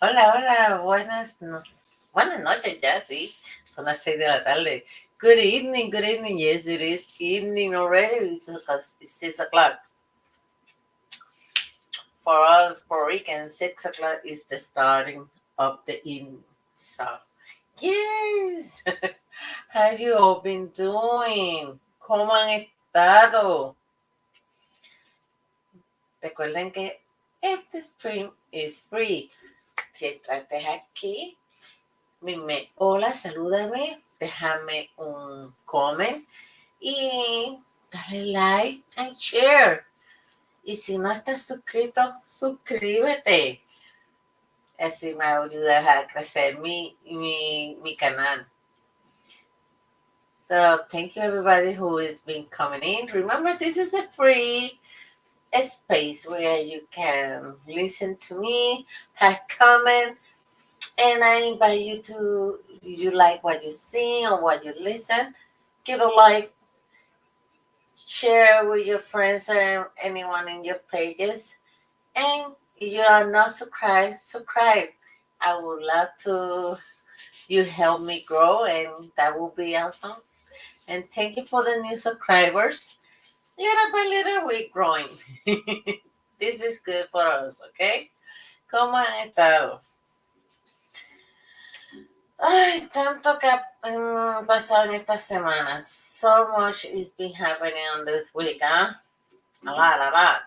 Hola, hola, buenas noches ya, sí. Son las 6 de la tarde. Good evening, good evening. Yes, it is evening already. It's 6 o'clock. For us, Puerto Rican, 6 o'clock is the starting of the evening. So, yes. How you all been doing? ¿Cómo han estado? Recuerden que este stream is free. Si entraste aquí, dime hola, salúdame, déjame un comment y dale like and share. Y si no estás suscrito, suscríbete. Así me ayudas a crecer mi canal. So thank you everybody who has been coming in. Remember, this is a free space where you can listen to me, have comment, and I invite you to, you like what you see or what you listen, give a like, share with your friends and anyone in your pages. And if you are not subscribe. I would love to you help me grow, and that will be awesome. And thank you for the new subscribers. Little by little, we're growing. This is good for us, okay? ¿Cómo han estado? Ay, tanto que ha pasado en esta semana. So much is been happening on this week, huh? A lot.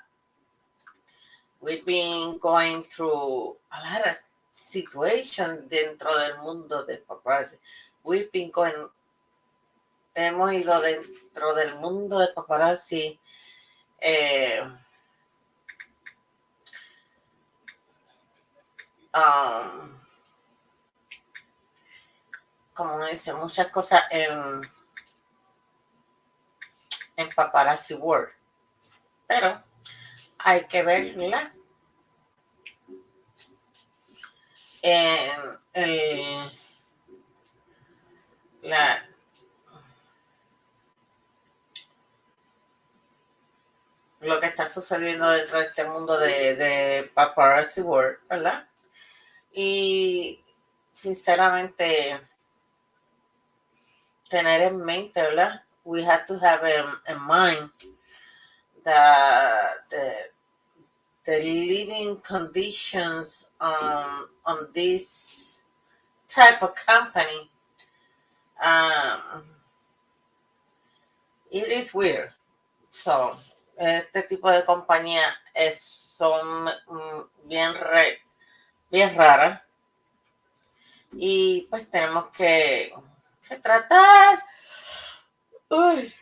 We've been going through a lot of situations dentro del mundo de paparazzi. Hemos ido dentro del mundo de paparazzi. Como dice, muchas cosas en paparazzi world. Pero hay que verla en lo que está sucediendo dentro de este mundo de paparazzi world, ¿verdad? Y sinceramente tener en mente, ¿verdad? We have to have in mind that the living conditions on this type of company, it is weird. So, este tipo de compañía son bien raras. Y pues tenemos que tratar. Uy,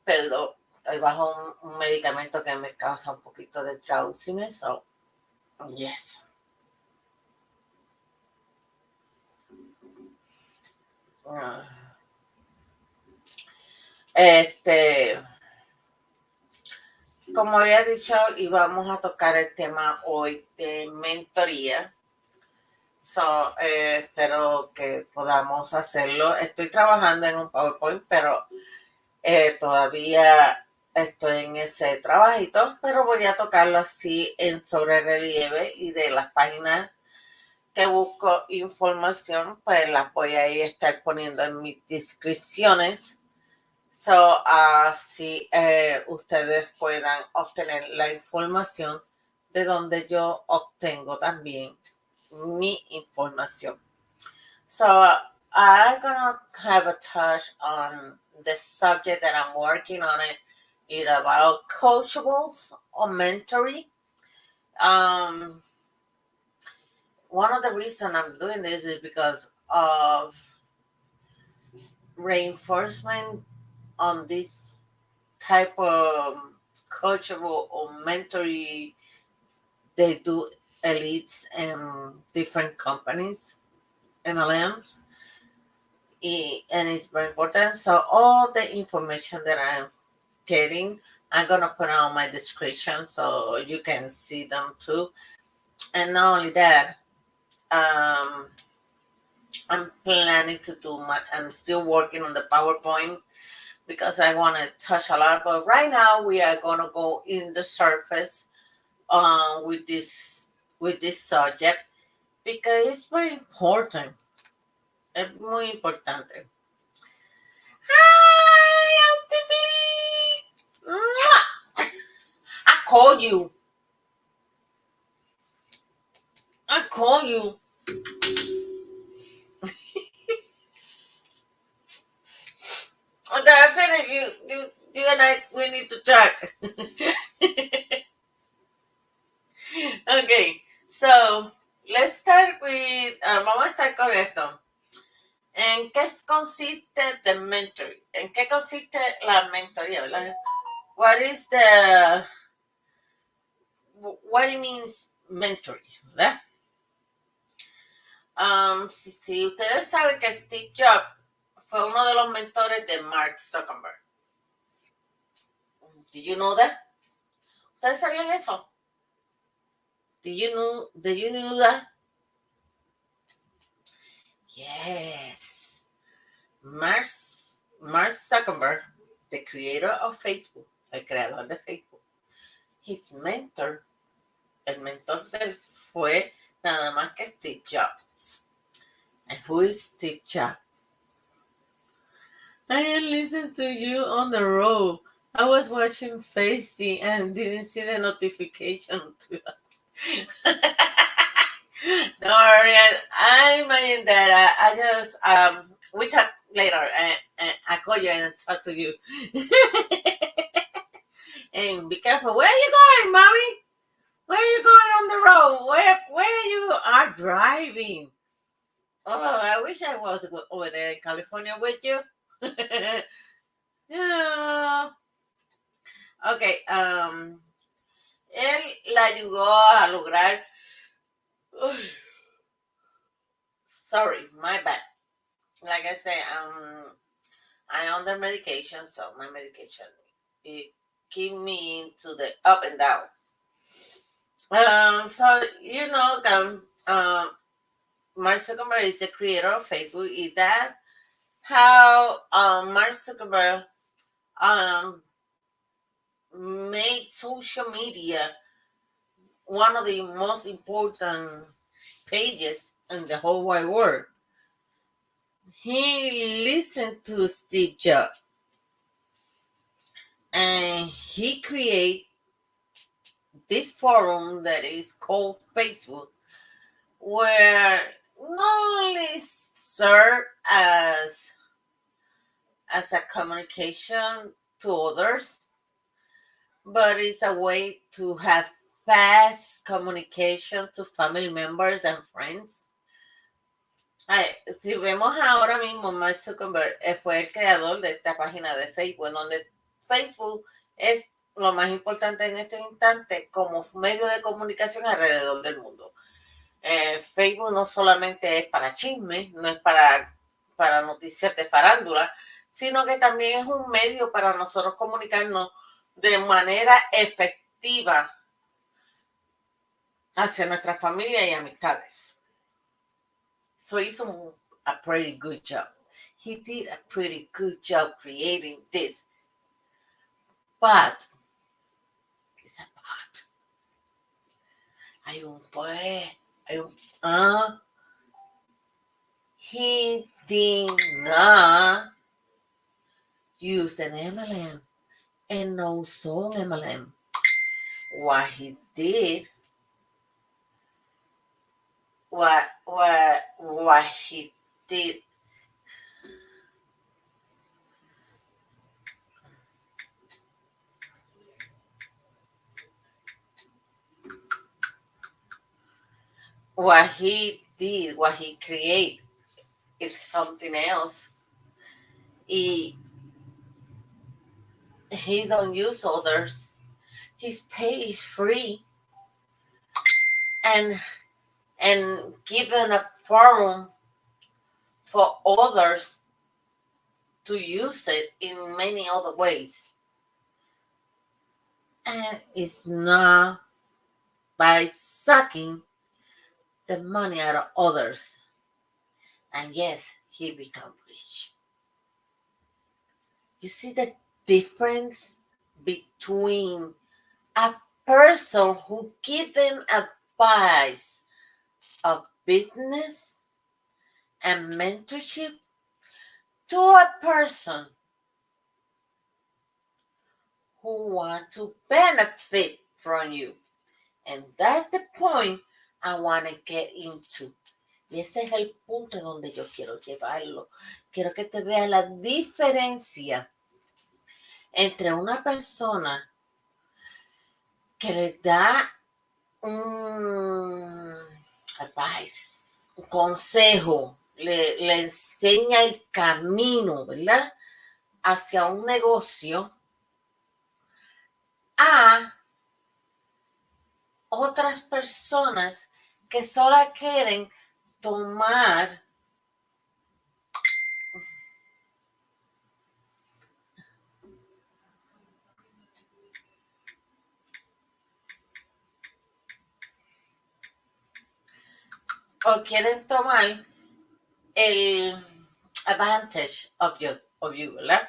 perdón, estoy bajo un medicamento que me causa un poquito de drowsiness. So, yes. Como había dicho, íbamos a tocar el tema hoy de mentoría. So, espero que podamos hacerlo. Estoy trabajando en un PowerPoint, pero todavía estoy en ese trabajito, pero voy a tocarlo así en sobre relieve, y de las páginas que busco información, pues las voy a estar poniendo en mis descripciones. So, así ustedes puedan obtener la información de donde yo obtengo también mi información. So, I'm gonna have a touch on the subject that I'm working on. It about coachables or mentoring. One of the reasons I'm doing this is because of reinforcement on this type of coachable or mentoring they do elites in different companies, MLMs, and it's very important. So all the information that I'm getting, I'm gonna put on my description so you can see them too. And not only that, I'm planning to I'm still working on the PowerPoint because I want to touch a lot. But right now we are gonna go in the surface with this subject. because it's very important. Es muy importante. Hi, Auntie Blee. I call you. I call you. After I finish, you and I, we need to talk. Okay, so let's start with, vamos a estar con esto. ¿En qué consiste the mentoring? ¿En qué consiste la mentoría, verdad? What is the, what it means mentoring, ¿verdad? Si ustedes saben que Steve Jobs fue uno de los mentores de Mark Zuckerberg. Did you know that? ¿Ustedes sabían eso? Did you know that? Yes. Mark Zuckerberg, the creator of Facebook, el creador de Facebook, his mentor, el mentor de él fue nada más que Steve Jobs. And who is Steve Jobs? I listened to you on the road. I was watching Facebook and didn't see the notification. Don't worry, I imagine that I just we talk later and I call you and talk to you. And be careful. Where are you going, mommy? Where are you going on the road? Where you are driving? Oh, I wish I was over there in California with you. Yeah. Okay, él la ayudó a lograr. Sorry, my bad. Like I say, I'm under medication, so my medication it keep me into the up and down. So you know that Mark Zuckerberg is the creator of Facebook. Is that how Mark Zuckerberg um made social media one of the most important pages in the whole wide world? He listened to Steve Jobs and he created this forum that is called Facebook, where not only serve as a communication to others, but it's a way to have fast communication to family members and friends. Ay, si vemos ahora mismo, Mark Zuckerberg fue el creador de esta página de Facebook, en donde Facebook es lo más importante en este instante como medio de comunicación alrededor del mundo. Facebook no solamente es para chismes, no es para noticias de farándula, sino que también es un medio para nosotros comunicarnos de manera efectiva hacia nuestra familia y amistades. So hizo a pretty good job. He did a pretty good job creating this. But, it's a but. Hay un pues, he did not use an MLM and no usó un MLM. What he did, what he did, what he created is something else. He don't use others. His page is free and given a forum for others to use it in many other ways. And it's not by sucking the money out of others. And yes, he become rich. You see the difference between a person who given advice of business and mentorship to a person who want to benefit from you. And that's the point I want to get into. Y ese es el punto donde yo quiero llevarlo. Quiero que te veas la diferencia entre una persona que le da un advice, un consejo, le enseña el camino, ¿verdad? Hacia un negocio a otras personas que solo quieren tomar o quieren tomar el advantage of you, ¿verdad?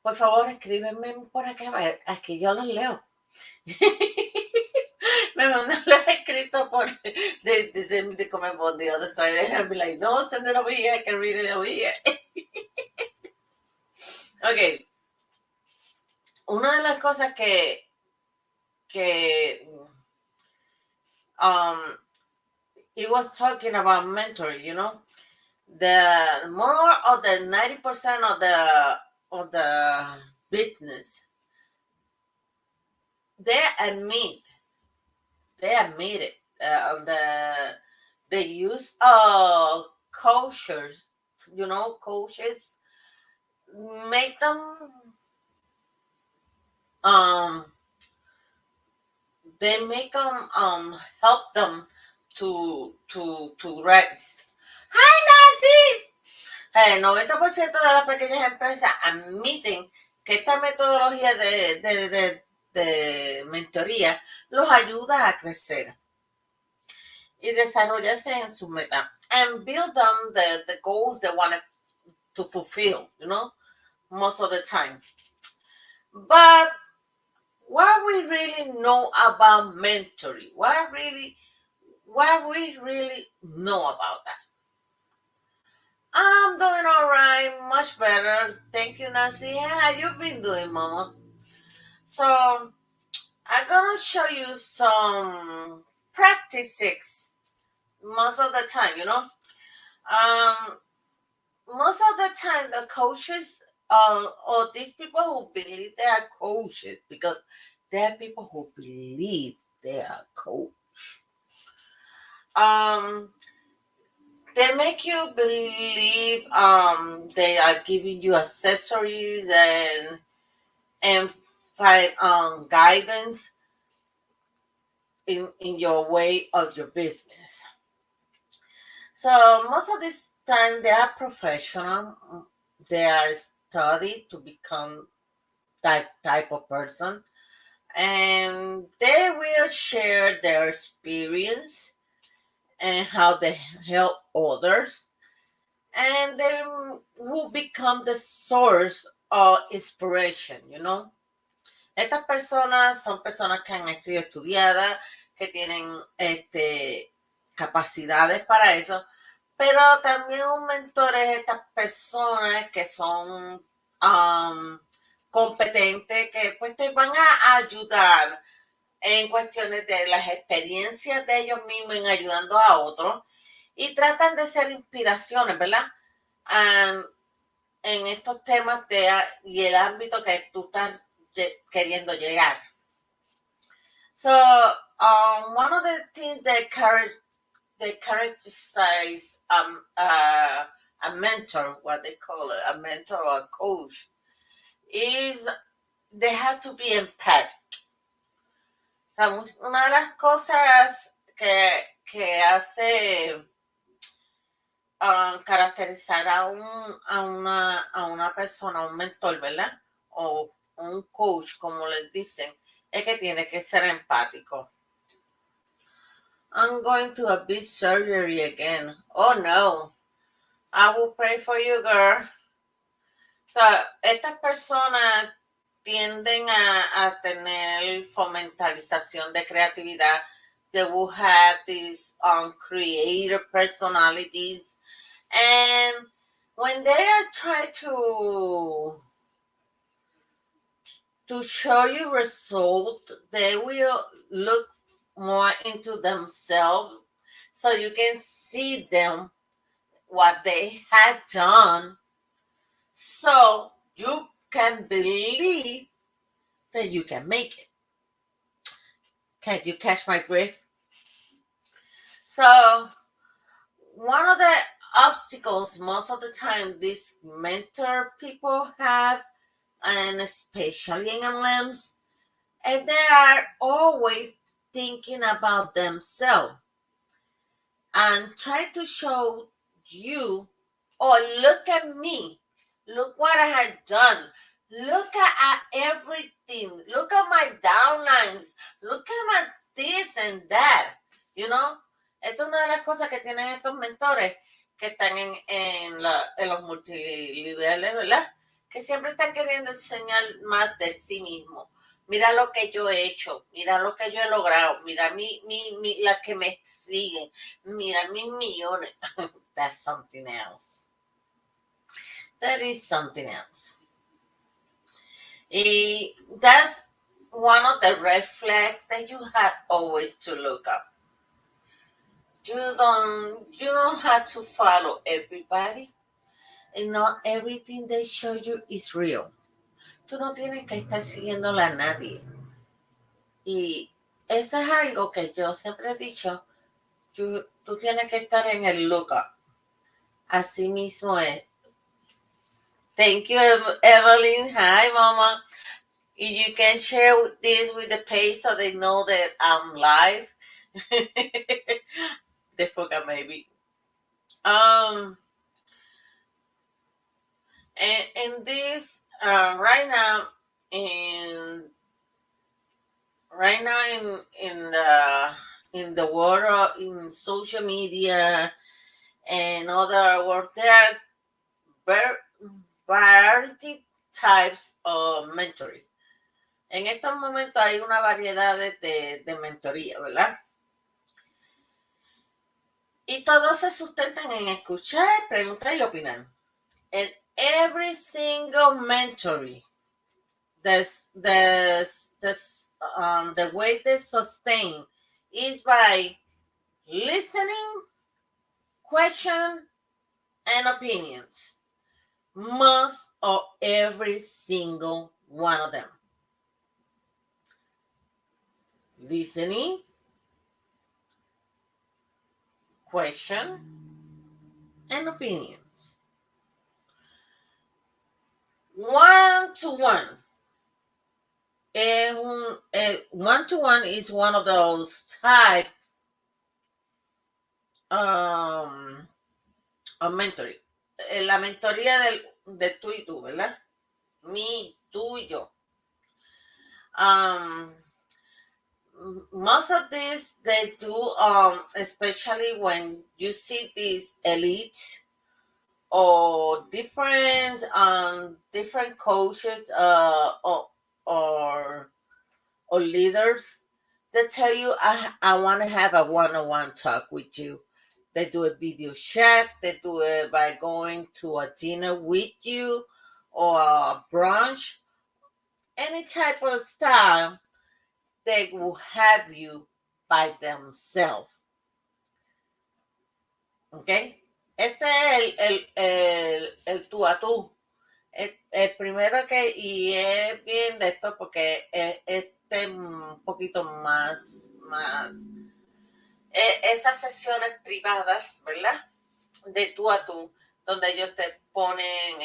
Por favor, escríbeme por acá, aquí yo los leo. Me mandan los escritos por they send me the comment on the other side and I'll be like, no, send it over here, I can read it over here. Ok, una de las cosas que he was talking about mentoring, you know, the more of the 90% of the business, they admit it. The use of coaches, you know, coaches make them they make them help them to rise. Hi Nancy. El 90% de las pequeñas empresas admiten que esta metodología de mentoría los ayuda a crecer y desarrollarse en su meta and build them the goals they want to fulfill, you know, most of the time. But what we really know about mentoring, what we really know about that? I'm doing all right, much better. Thank you, Nancy. How you been doing, Mama? So I'm gonna show you some practices most of the time, you know. Most of the time, the coaches or these people who believe they are coaches, because there are people who believe they are coach. They make you believe they are giving you accessories and guidance in your way of your business. So most of this time they are professional. They are studied to become that type of person, and they will share their experience and how they help others, and they will become the source of inspiration, you know. Estas personas son personas que han sido estudiadas, que tienen capacidades para eso, pero también un mentor es estas personas que son competentes, que pues te van a ayudar en cuestiones de las experiencias de ellos mismos en ayudando a otros y tratan de ser inspiraciones, ¿verdad? En estos temas y el ámbito que tú estás queriendo llegar. So, one of the things that characterize a mentor, what they call it, a mentor or a coach, is they have to be empathic. Una de las cosas que hace caracterizar a una persona, un mentor, ¿verdad? O un coach, como les dicen, es que tiene que ser empático. I'm going to a big surgery again. Oh no. I will pray for you, girl. So, estas personas tienden a tener fomentalización de creatividad, They will have these creative personalities, and when they are trying to show you result, they will look more into themselves so you can see them what they had done, so you can believe that you can make it. Can you catch my drift? So one of the obstacles most of the time these mentor people have, and especially in MLMs, and they are always thinking about themselves and try to show you, oh, look at me, look what I had done, look at everything, look at my downlines, look at my this and that, you know. Esta es una de las cosas que tienen estos mentores que están en los multiniveles, ¿verdad? Que siempre están queriendo enseñar más de sí mismos. Mira lo que yo he hecho, mira lo que yo he logrado, mira las que me siguen, mira mis millones. That's something else. That is something else. That's one of the red flags that you have always to look up. You don't have to follow everybody, and not everything they show you is real. Tú no tienes que estar siguiéndole a nadie. Y eso es algo que yo siempre he dicho, tú tienes que estar en el lookup. Así mismo es. Thank you, Evelyn. Hi, Mama. You can share this with the page so they know that I'm live. They forgot maybe. And this right now in the world of, in social media and other world, there are variety types of mentoring. En estos momentos hay una variedad de mentoría, ¿verdad? Y todos se sustentan en escuchar, preguntar y opinar. And every single mentoring, the way they sustain is by listening, question, and opinions. Most of every single one of them. Listening, question, and opinions. One-to-one. One-to-one is one of those type of mentoring. La mentoría de tú y tú, ¿verdad? Mi, tú y yo. Most of this they do, especially when you see these elites or different coaches or leaders that tell you, I want to have a one-on-one talk with you. They do a video chat. They do it by going to a dinner with you or a brunch, any type of style. They will have you by themselves. ¿Ok? Este es el tú a tú. El primero y es bien de esto porque es un poquito más esas sesiones privadas, ¿verdad? De tú a tú, donde ellos te ponen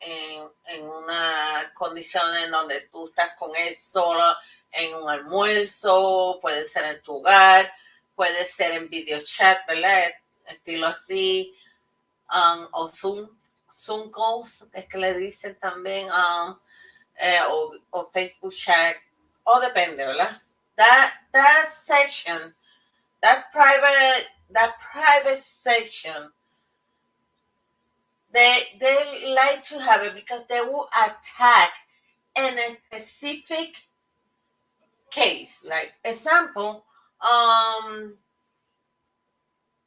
en una condición en donde tú estás con él solo en un almuerzo, puede ser en tu hogar, puede ser en video chat, ¿verdad? Estilo así, o Zoom calls, es que le dicen también, o Facebook chat, o depende, ¿verdad? That section, that private section, they like to have it because they will attack in a specific case. Like example,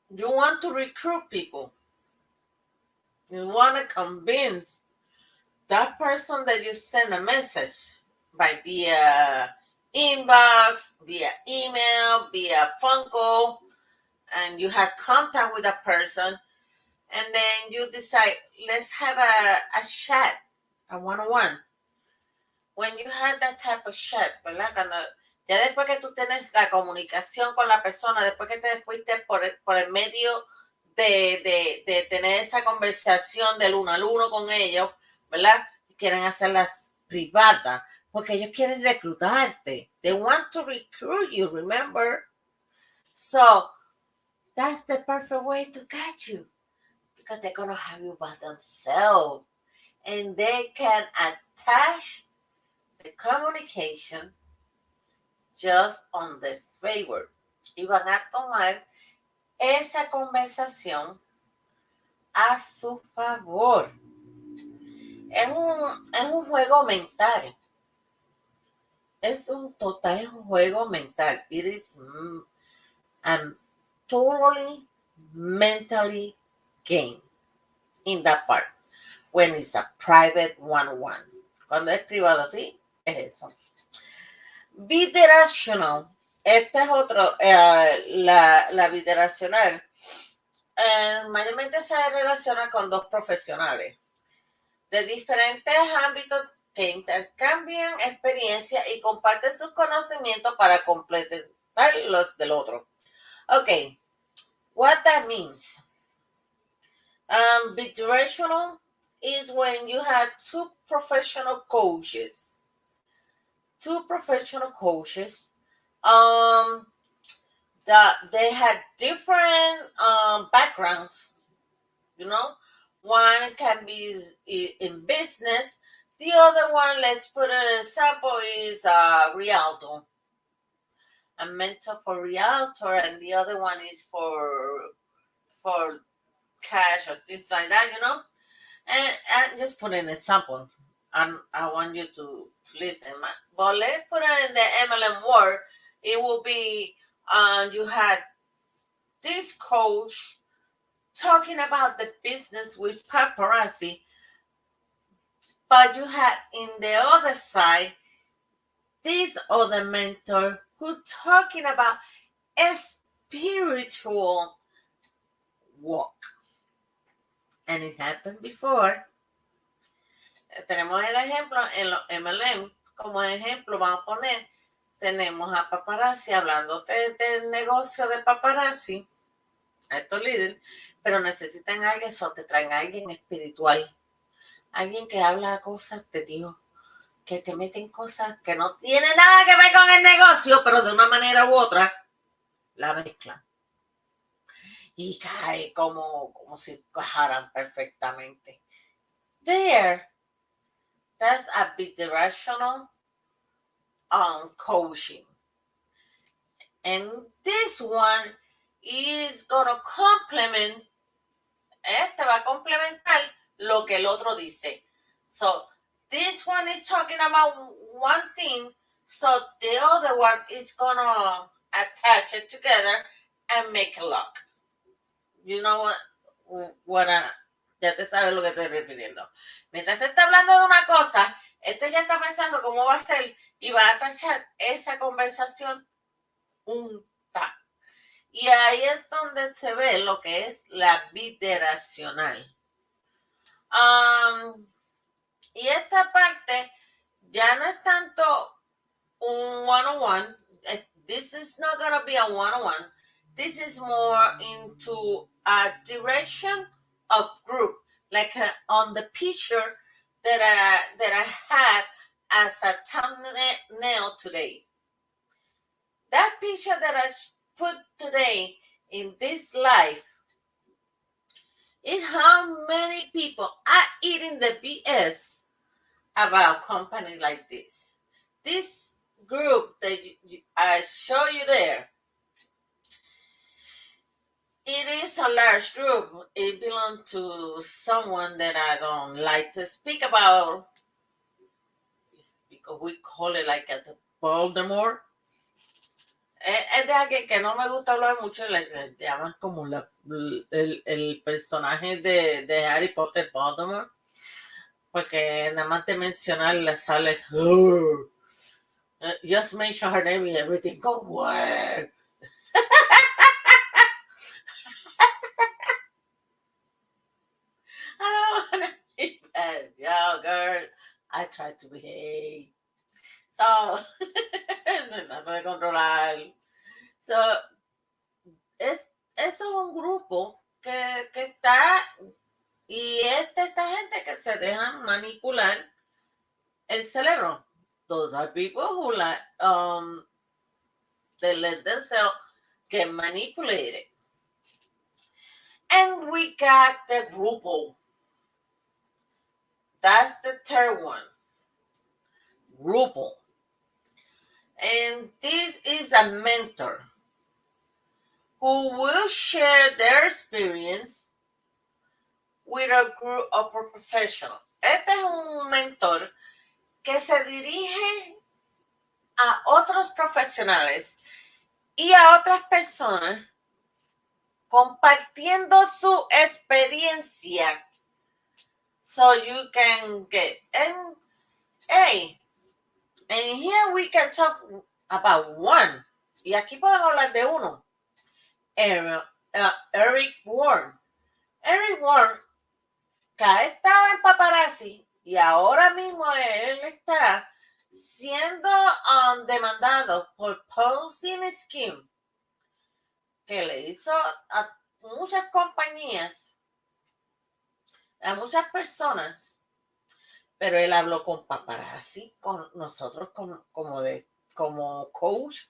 You want to recruit people. You want to convince that person that you send a message by via inbox, via email, via phone call, and you have contact with a person, and then you decide, let's have a chat, a one-on-one. When you have that type of chat, ¿verdad? Cuando, ya después que tú tienes la comunicación con la persona, después que te fuiste por el medio de tener esa conversación del uno al uno con ellos, ¿verdad? Quieren hacerlas privadas, porque ellos quieren reclutarte. They want to recruit you, remember? So, that's the perfect way to get you, because they're going to have you by themselves. And they can attach the communication just on the favor. Y van a tomar esa conversación a su favor. Es un juego mental. Es un total juego mental. It is a totally mentally game in that part. When it's a private one-on-one. Cuando es privado así, es eso. Bidirectional. Este es otro, la bidireccional. Mayormente se relaciona con dos profesionales de diferentes ámbitos que intercambian experiencias y comparten sus conocimientos para completar los del otro. Okay, what that means. Bidirectional is when you have two professional coaches. That they had different backgrounds. You know, one can be in business. The other one, let's put an example, is a realtor. A mentor for realtor, and the other one is for cash or things like that, you know. And just put an example. And I want you to listen. But let's put it in the MLM word. It will be, you had this coach talking about the business with paparazzi, but you had in the other side this other mentor who talking about a spiritual walk. And it happened before. Tenemos el ejemplo en los MLM. Como ejemplo, vamos a poner, tenemos a paparazzi hablando del negocio de paparazzi, a estos líderes, pero necesitan a alguien, te traen a alguien espiritual, alguien que habla cosas de Dios, que te meten cosas que no tienen nada que ver con el negocio, pero de una manera u otra la mezclan. Y cae como si cajaran perfectamente. That's a bidirectional coaching. And this one is going to complement, va a complementar lo que el otro dice. So, this one is talking about one thing, so the other one is going to attach it together and make a lock. You know what ya te sabes lo que estoy refiriendo. Mientras te está hablando de una cosa, ya está pensando cómo va a ser y va a attachar esa conversación junta. Y ahí es donde se ve lo que es la bidireccional. Y esta parte ya no es tanto un one-on-one. This is not going to be a one-on-one. This is more into a direction of group, like on the picture that I have as a thumbnail today. That picture that I put today in this live is how many people are eating the BS about company like this. This group that I show you there, it is a large group. It belongs to someone that I don't like to speak about because we call it like a Voldemort. Es de alguien que no me gusta hablar mucho, le llaman como el personaje de Harry Potter Voldemort, porque nada más de mencionar le sale just mention her name and everything go away. I don't want to be bad. Yo, girl, I try to behave. So, trato de controlar. So, eso es un grupo que está, y esta gente que se dejan manipular el cerebro. Those are people who they let themselves get manipulated. And we got the grupo. That's the third one. Grupo. And this is a mentor who will share their experience with a group of professionals. Este es un mentor que se dirige a otros profesionales y a otras personas compartiendo su experiencia. So you can get, and hey, and here we can talk about one. Y aquí podemos hablar de uno. Eric Warren. Eric Warren, que ha estado en paparazzi y ahora mismo él está siendo demandado por posting scheme que le hizo a muchas compañías, a muchas personas, pero él habló con paparazzi, con nosotros como coach.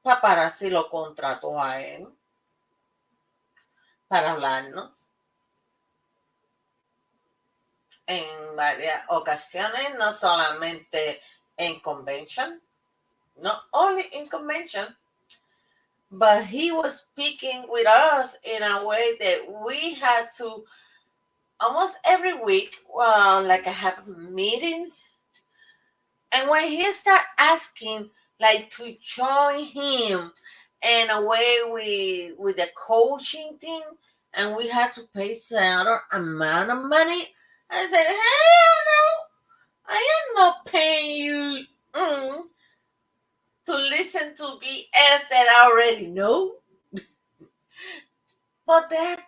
Paparazzi lo contrató a él para hablarnos en varias ocasiones, no solamente en convention, not only in convention, but he was speaking with us in a way that we had to almost every week, like I have meetings, and when he started asking like to join him in a way with the coaching thing, and we had to pay certain amount of money, I said, hell no, I am not paying you to listen to BS that I already know. But there are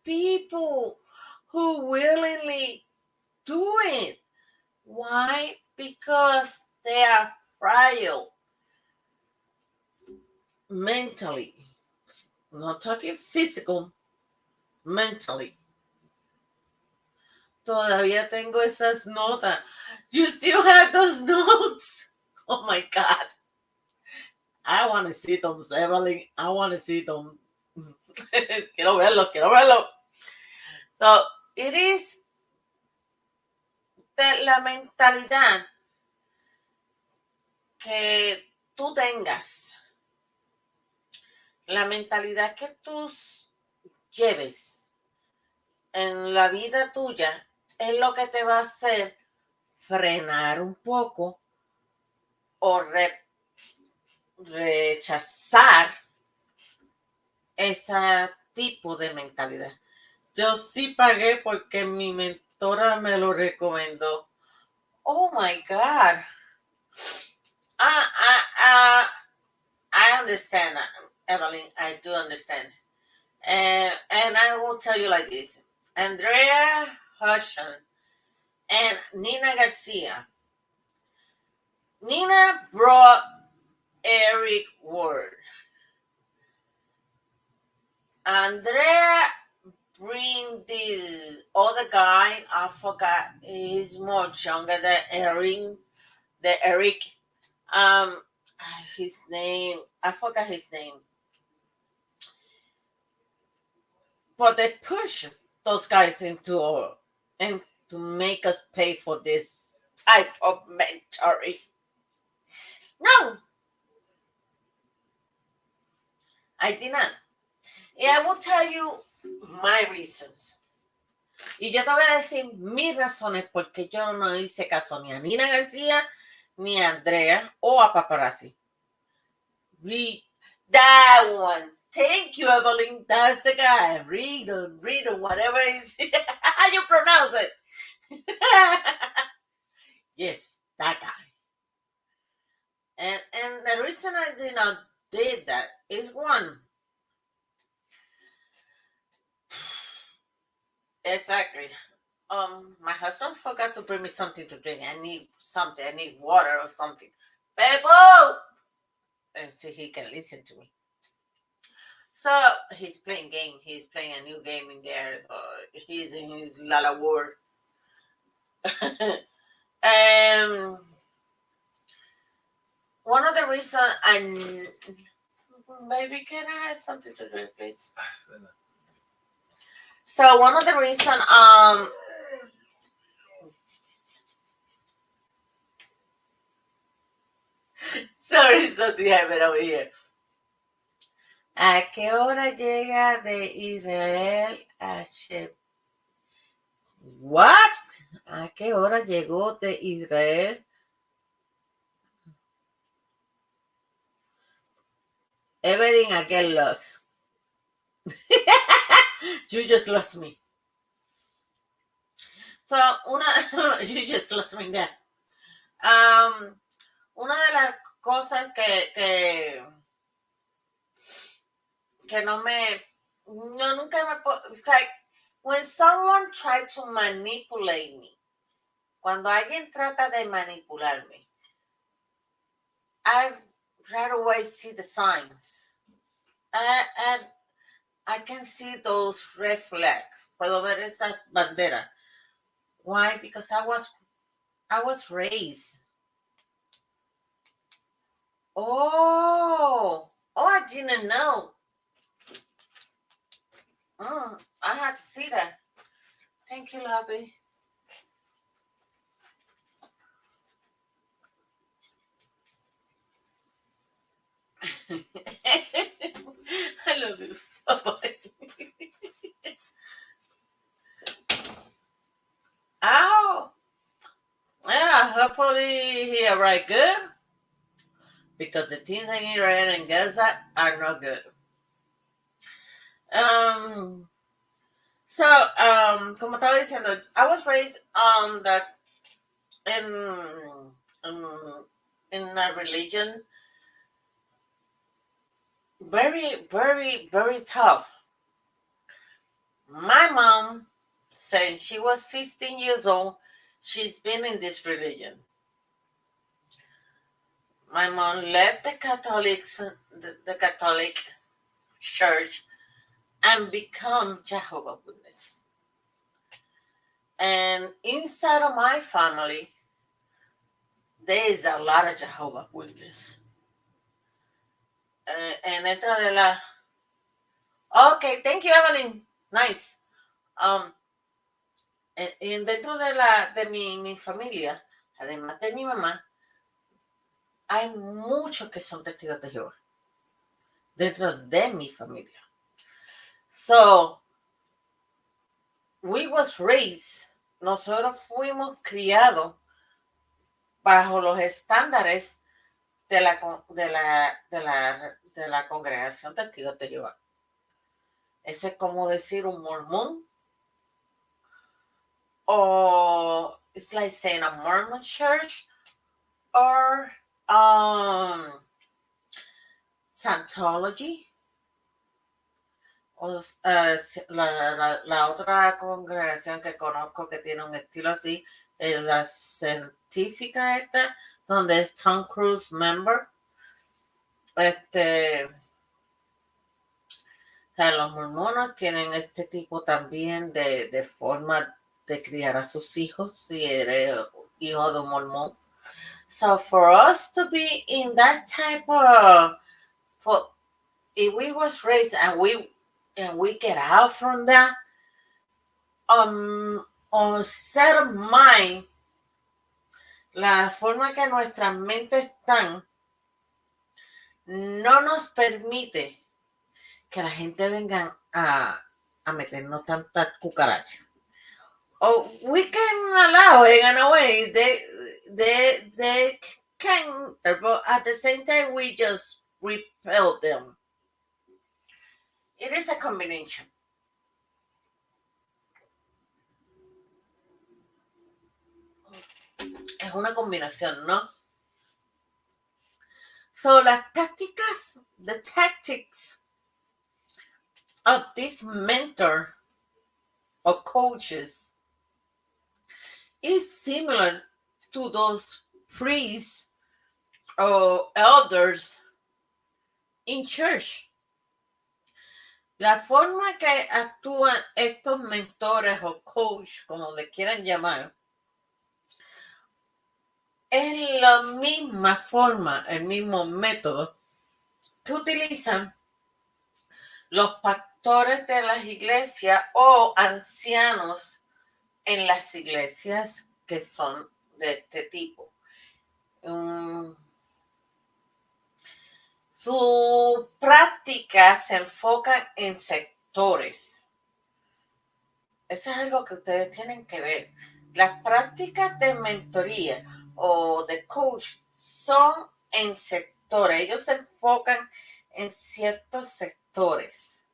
people who willingly do it. Why? Because they are frail mentally. I'm not talking physical, mentally. Todavía tengo esas notas. You still have those notes? Oh my God. I want to see them, Evelyn. I want to see them. quiero verlo. So, it is de la mentalidad que tú tengas, la mentalidad que tú lleves en la vida tuya es lo que te va a hacer frenar un poco o rechazar ese tipo de mentalidad. Yo sí pagué porque mi mentora me lo recomendó. Oh my God. I understand, Evelyn. I do understand. And I will tell you like this. Andrea Hushan and Nina Garcia. Nina brought Eric Ward. Andrea bring this other guy. I forgot. He's much younger than Eric. His name. I forgot his name. But they push those guys into and to make us pay for this type of mentoring. No, I did not. And I will tell you my reasons. Y yo te voy a decir mis razones porque yo no hice caso ni a Nina García, ni a Andrea o a Paparazzi. Read that one. Thank you, Evelyn. That's the guy. Read them, whatever is how you pronounce it. Yes, that guy. And the reason I did not did that is one. Exactly. My husband forgot to bring me something to drink. I need something. I need water or something. Bebo! And see he can listen to me. So he's playing game. He's playing a new game in there. So he's in his Lala World. One of the reasons I maybe can I have something to drink, please? So one of the reason sorry, something happened over here. ¿A qué hora llega de Israel a Shep? What? ¿A qué hora llegó de Israel? Evelyn, I get lost. You just lost me. So, you just lost me there. Una de las cosas que no nunca me, like, when someone tried to manipulate me, cuando alguien trata de manipularme, I right away see the signs. And I can see those red flags. Puedo ver esa bandera. Why? Because I was raised. Oh, I didn't know. I had to see that. Thank you, lovey. I love you. Bye-bye. Ow. Yeah, hopefully he arrived good. Because the things in Israel and Gaza are not good. Como estaba diciendo, I was raised in a religion very, very, very tough. My mom, since she was 16 years old, she's been in this religion. My mom left the Catholic Church and become Jehovah's Witness. And inside of my family, there is a lot of Jehovah's Witness. And dentro de la... Okay, thank you, Evelyn. Nice. Y dentro de mi familia, además de mi mamá, hay muchos que son testigos de Jehová. Dentro de mi familia. So, we was raised, nosotros fuimos criados bajo los estándares de la congregación testigos de Jehová. Ese es como decir un mormón. Or it's like saying a Mormon church or Scientology. O, la otra congregación que conozco que tiene un estilo así es la científica esta, donde es Tom Cruise member. O sea, los mormones tienen este tipo también de forma de criar a sus hijos, si eres hijo de un mormón. So for us to be in that type of, if we was raised and we get out from that, on set of mind, la forma que nuestras mentes están, no nos permite que la gente venga a meternos tanta cucaracha. Oh, we can allow it in a way. They can, but at the same time, we just repel them. It is a combination. Es una combinación, ¿no? So, the tactics of this mentor or coaches is similar to those priests or elders in church. La forma que actúan estos mentores o coach, como le quieran llamar, es la misma forma, el mismo método que utilizan los pastores de las iglesias o ancianos en las iglesias que son de este tipo. Su práctica se enfoca en sectores. Eso es algo que ustedes tienen que ver. Las prácticas de mentoría o de coach son en sectores. Ellos se enfocan en ciertos sectores.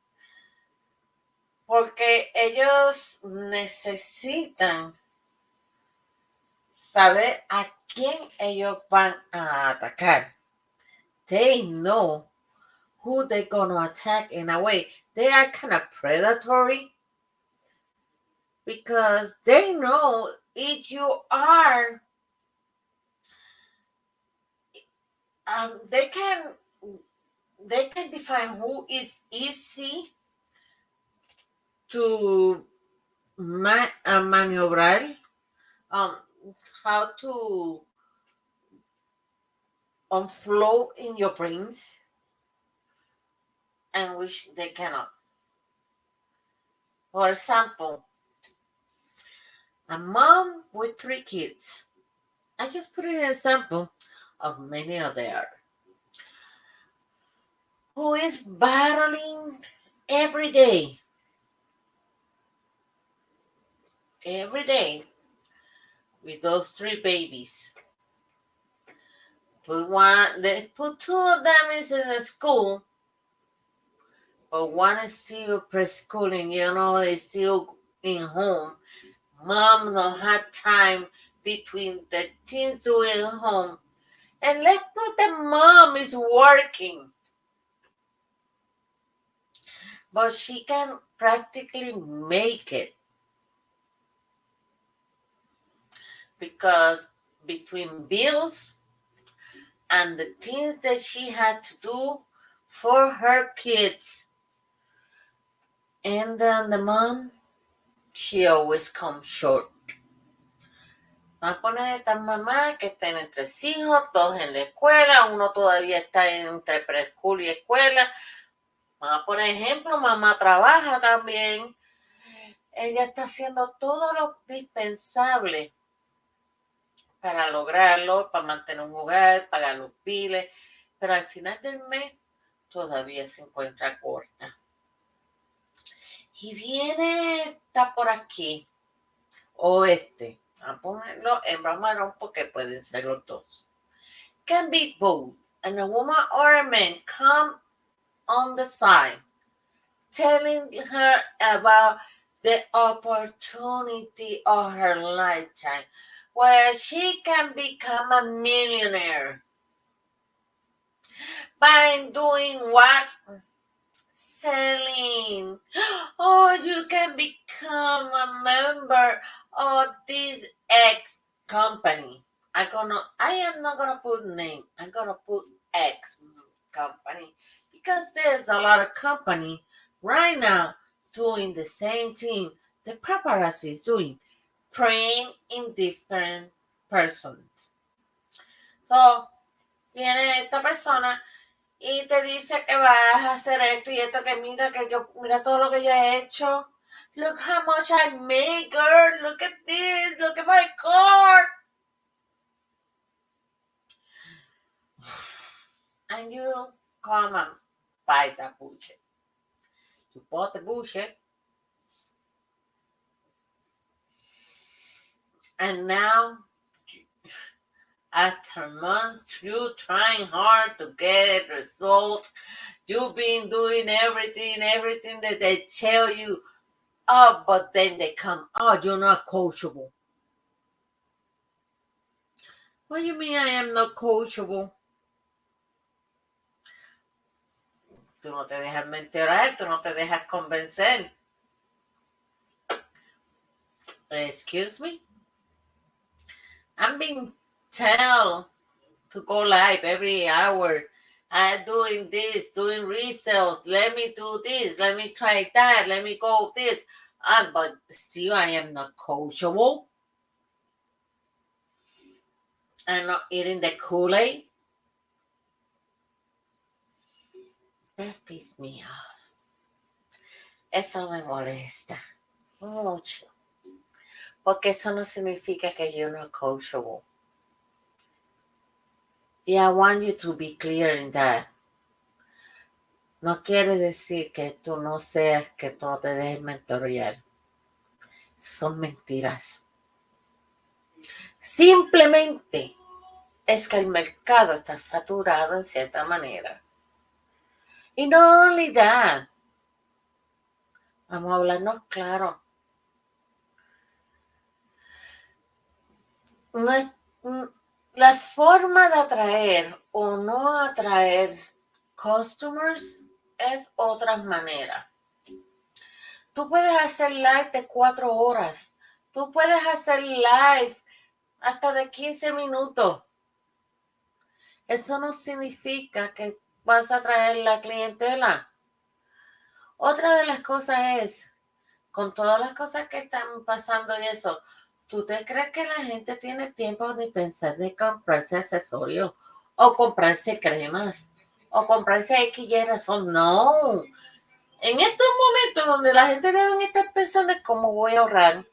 Porque ellos necesitan saber a quién ellos van a atacar. They know who they're going to attack in a way. They are kind of predatory because they know if you are, they can define who is easy to maneuver, how to flow in your brains, and which they cannot. For example, a mom with 3 kids. I just put an example of many of there. Who is battling every day with those 3 babies. They put 2 of them is in the school, but one is still preschooling, they still in home. Mom don't have time between the things doing home. And let's put the mom is working. But she can practically make it. Because between bills and the things that she had to do for her kids, and then the mom, she always comes short. Vamos a poner estas mamás que tienen 3 hijos, 2 en la escuela, uno todavía está entre preschool y escuela. Vamos a poner ejemplo, mamá trabaja también. Ella está haciendo todo lo dispensable para lograrlo, para mantener un hogar, pagar los biles, pero al final del mes todavía se encuentra corta. Y viene, está por aquí, o a ponerlo en bramarón porque pueden ser los dos. Can be both, and a woman or a man come on the side, telling her about the opportunity of her lifetime, where she can become a millionaire by doing what? Selling. Oh, you can become a member of this X company. I am not gonna put name. I'm gonna put X company because there's a lot of company right now doing the same thing the paparazzi is doing, preying in different persons. So, viene esta persona y te dice que vas a hacer esto y esto, que mira todo lo que yo he hecho. Look how much I made, girl. Look at this. Look at my car. And you come and buy that bullshit. You bought the bullshit. And now after months, you trying hard to get results. You've been doing everything that they tell you. Oh, but then they come, oh, you're not coachable. What do you mean I am not coachable? Tú no te dejas mentorar, tú no te dejas convencer. Excuse me? I'm being told to go live every hour. I'm doing this, doing resales. Let me do this. Let me try that. Let me go this. But still, I am not coachable. I'm not eating the Kool-Aid. That pisses me off. Eso me molesta mucho. Porque eso no significa que yo no coachable. Yeah, I want you to be clear in that. No quiere decir que tú no seas, que tú no te dejes mentorear. Son mentiras. Simplemente es que el mercado está saturado en cierta manera. Y no only that. Vamos a hablarnos claro. No es, la forma de atraer o no atraer customers es otras maneras. Tú puedes hacer live de 4 horas. Tú puedes hacer live hasta de 15 minutos. Eso no significa que vas a traer la clientela. Otra de las cosas es, con todas las cosas que están pasando y eso, ¿tú te crees que la gente tiene tiempo de pensar de comprarse accesorios o comprarse cremas o comprarse X y razón? No. En estos momentos donde la gente debe estar pensando en cómo voy a ahorrar,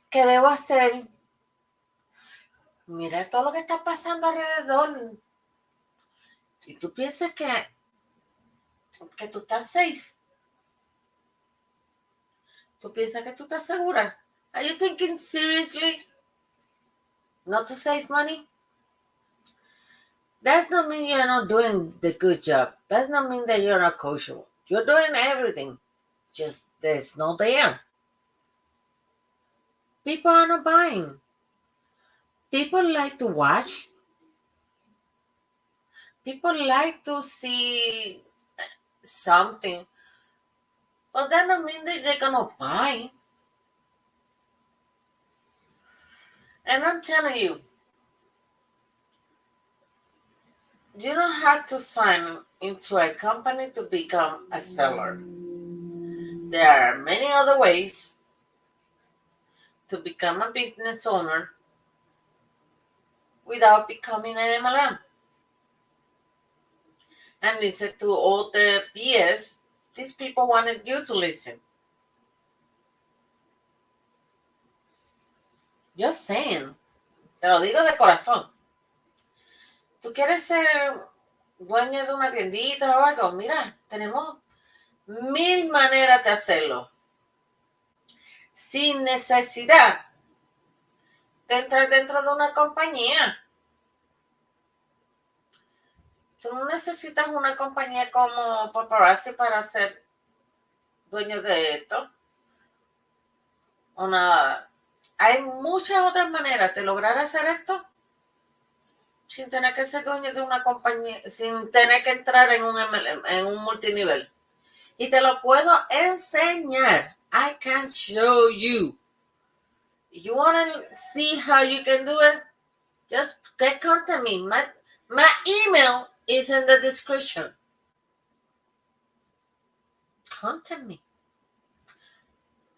qué debo hacer, mirar todo lo que está pasando alrededor. Y tú piensas que tú estás safe. Tú piensas que tú estás segura. Are you thinking seriously not to save money? That's not mean you're not doing the good job. That's not mean that you're not coachable. You're doing everything. Just there's no there. People are not buying. People like to watch. People like to see something. But that don't mean that they're gonna buy. And I'm telling you, you don't have to sign into a company to become a seller. There are many other ways to become a business owner without becoming an MLM. And listen to all the BS these people wanted you to listen. Just saying, te lo digo de corazón. ¿Tú quieres ser dueña de una tiendita o algo? Mira, tenemos 1000 maneras de hacerlo. Sin necesidad de entrar dentro de una compañía. Tú no necesitas una compañía como Paparazzi para ser dueño de esto. O nada. Hay muchas otras maneras de lograr hacer esto sin tener que ser dueño de una compañía, sin tener que entrar en un multinivel. Y te lo puedo enseñar. I can show you. You want to see how you can do it? Just get contact me. My email is in the description. Contact me.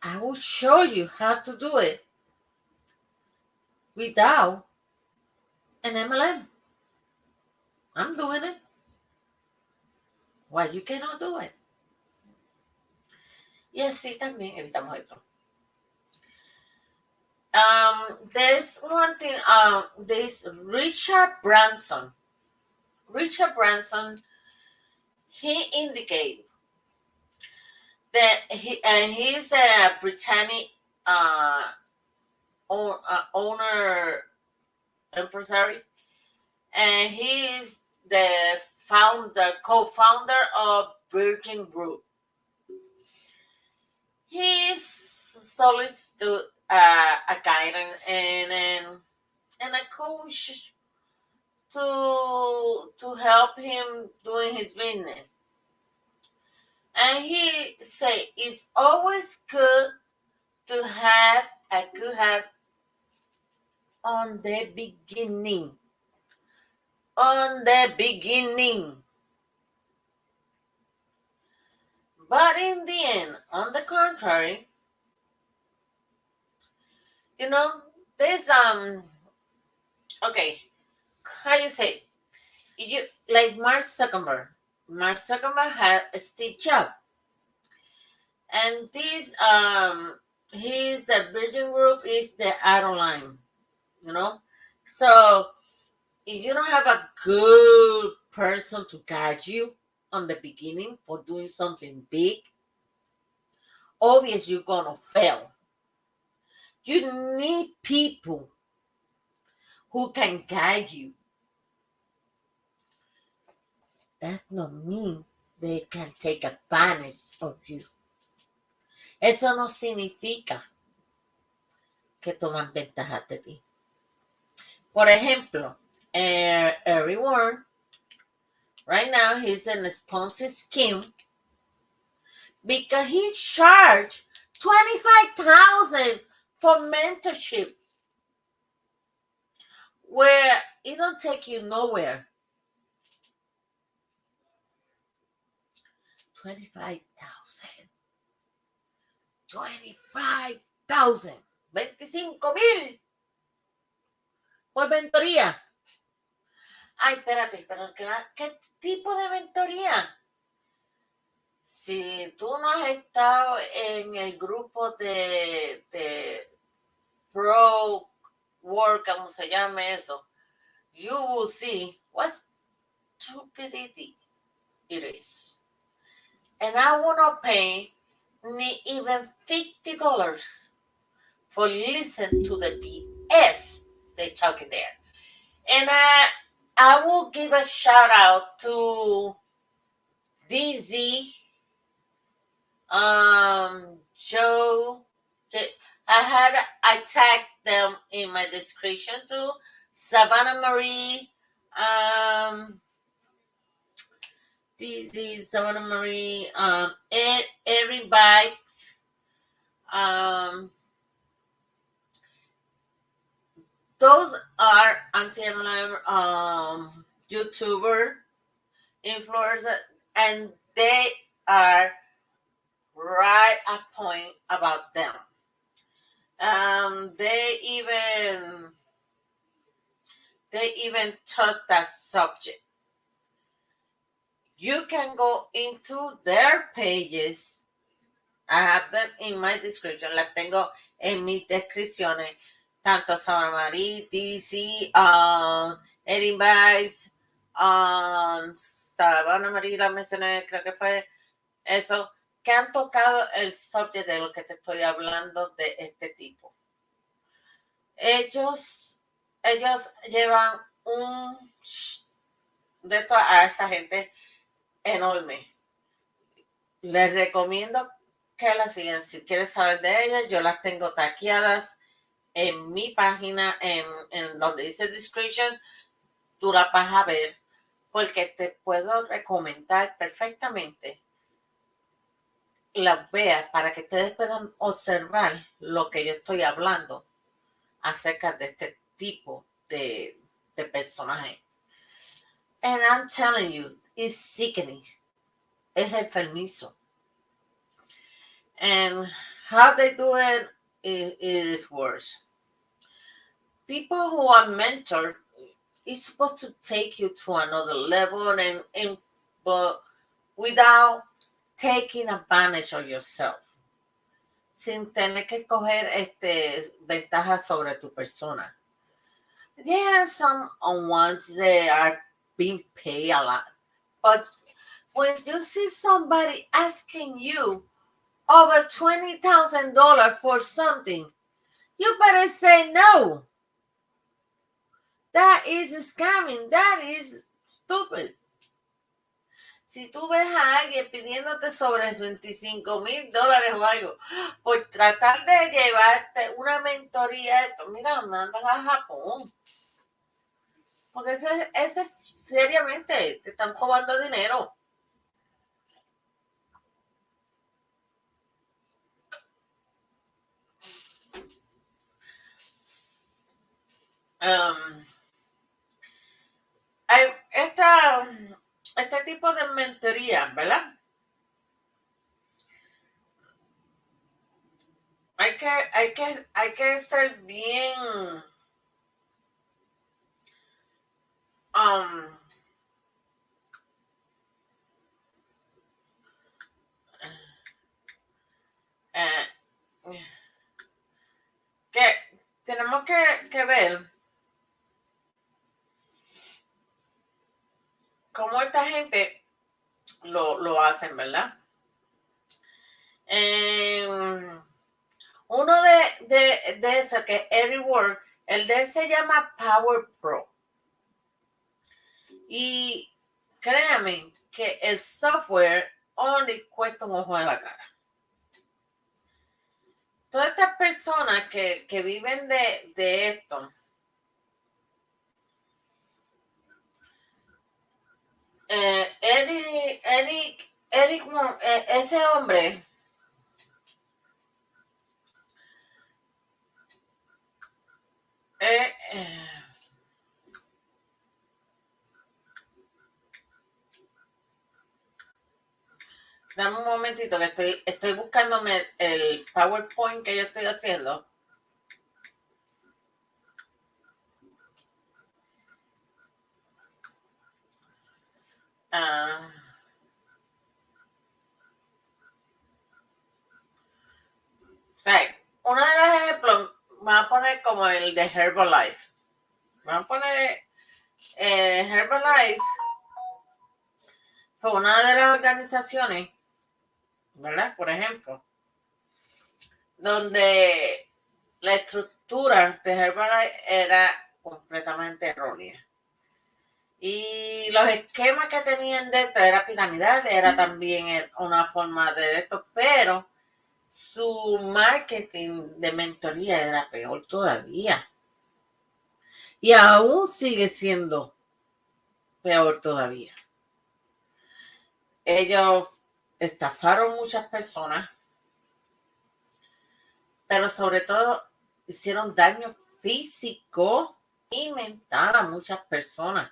I will show you how to do it without an MLM. I'm doing it. Why you cannot do it? Y así también evitamos esto. There's one thing, this Richard Branson, he indicated that he's a Britannic owner, empresario, and he is the co-founder of Virgin Group. He solicited a guidance and a coach to help him doing his business. And he say it's always good to have a good heart on the beginning. On the beginning. But in the end, on the contrary, there's okay, how you say, you like Mark Zuckerberg. Mark Zuckerberg had a Steve Jobs, and this he's the Virgin Group is the Adeline, you know. So if you don't have a good person to guide you on the beginning for doing something big, obviously you're gonna fail. You need people who can guide you. That not mean they can take advantage of you. Eso no significa que toman ventaja de ti. Por ejemplo, everyone right now he's in a Ponzi scheme because he charged $25,000 for mentorship, where it don't take you nowhere. 25,000. 25,000. 25,000 por mentoría. Ay, espérate, pero ¿qué tipo de mentoría? Si tú no has estado en el grupo de Pro Work, como se llame eso, you will see what stupidity it is. And I will not pay even $50 for listen to the BS they talking there. And I will give a shout out to DZ, Joe. I tagged them in my description too. Savannah Marie, DZ, Savannah Marie, everybody. Those are anti-MLM YouTuber influencers, and they are right at point about them. They even taught that subject. You can go into their pages. I have them in my description. Las tengo en mis descripciones. Tanto Sara Marie, DC, Erin Bice, Savannah Marie, la mencioné, creo que fue eso, que han tocado el subject de lo que te estoy hablando de este tipo. Ellos llevan un de esto a esa gente enorme. Les recomiendo que la sigan. Si quieres saber de ellas, yo las tengo taqueadas en mi página, en donde dice description, tú la vas a ver, porque te puedo recomendar perfectamente las veas para que ustedes puedan observar lo que yo estoy hablando acerca de este tipo de personaje. And I'm telling you, it's sickening. Es enfermizo. And how they do it is worse. People who are mentored is supposed to take you to another level but without taking advantage of yourself. Sin tener que coger ventaja sobre tu persona. There are some ones that are being paid a lot. But when you see somebody asking you over $20,000 for something, you better say no. That is scamming. That is stupid. Si tú ves a alguien pidiéndote sobre $25,000 o algo por tratar de llevarte una mentoría, mira, mándala a Japón. Porque ese seriamente te están robando dinero. Hay este tipo de mentoría, ¿verdad? Hay que ser bien eh, que tenemos que ver cómo esta gente lo hacen, ¿verdad? Uno de esos que es Every Word, el de él se llama Power Pro. Y créanme que el software only cuesta un ojo de la cara. Todas estas personas que viven de esto, Eric, ese hombre, dame un momentito que estoy buscándome el PowerPoint que yo estoy haciendo. O sea, uno de los ejemplos, me voy a poner como el de Herbalife. Me voy a poner Herbalife fue una de las organizaciones, ¿verdad? Por ejemplo, donde la estructura de Herbalife era completamente errónea. Y los esquemas que tenían dentro era piramidal, era también una forma de esto, pero su marketing de mentoría era peor todavía. Y aún sigue siendo peor todavía. Ellos estafaron muchas personas, pero sobre todo hicieron daño físico y mental a muchas personas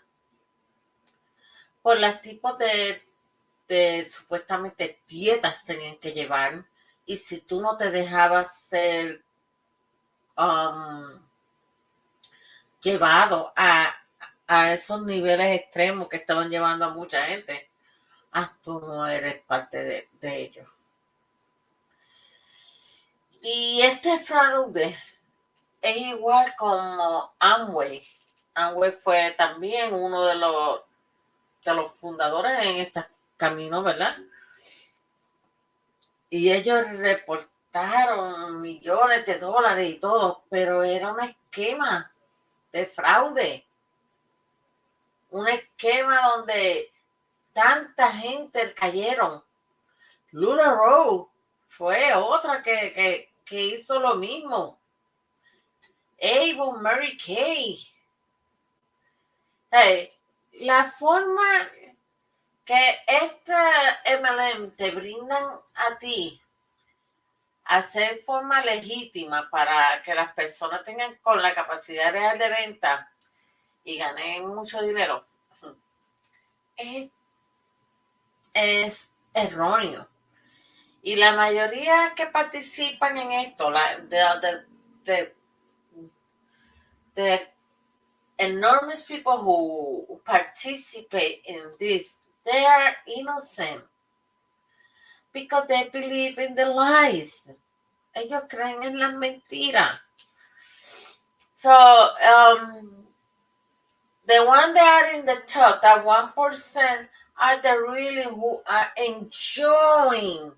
por los tipos de supuestamente dietas tenían que llevar, y si tú no te dejabas ser llevado a esos niveles extremos que estaban llevando a mucha gente, tú no eres parte de ellos. Y este fraude es igual como Amway. Amway fue también uno de los fundadores en este camino, ¿verdad? Y ellos reportaron millones de dólares y todo, pero era un esquema de fraude. Un esquema donde tanta gente cayeron. Luna Rowe fue otra que hizo lo mismo. Mary Kay. La forma que esta MLM te brindan a ti, hacer forma legítima para que las personas tengan con la capacidad real de venta y ganen mucho dinero, es erróneo. Y la mayoría que participan en esto, the enormous people who participate in this, they are innocent because they believe in the lies. Ellos creen en las mentiras. So, the ones that are in the top, that 1%, are the really who are enjoying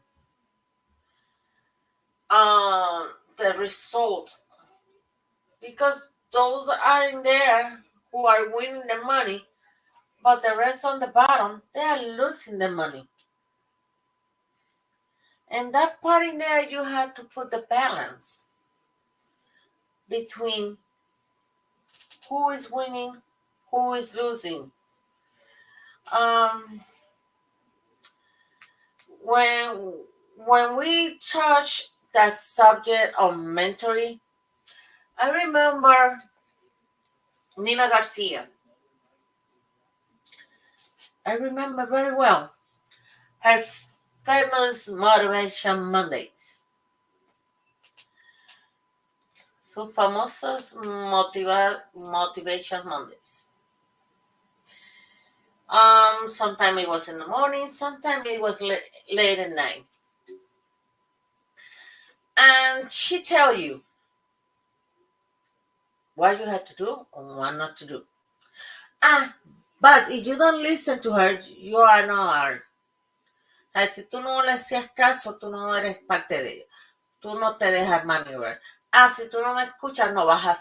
the result, because those are in there who are winning the money, but the rest on the bottom, they are losing the money. And that part in there, you have to put the balance between who is winning, who is losing. When we touch the subject of mentoring, I remember Nina Garcia. I remember very well her famous Motivation Mondays. Sus famosos Motivation Mondays. Sometimes it was in the morning, sometimes it was late at night. And she tell you what you have to do and what not to do. But if you don't listen to her, you are not. Si tú no le hacías caso, tú no eres parte de ella. Tú no te dejas maniobrar. Si tú no me escuchas, no vas a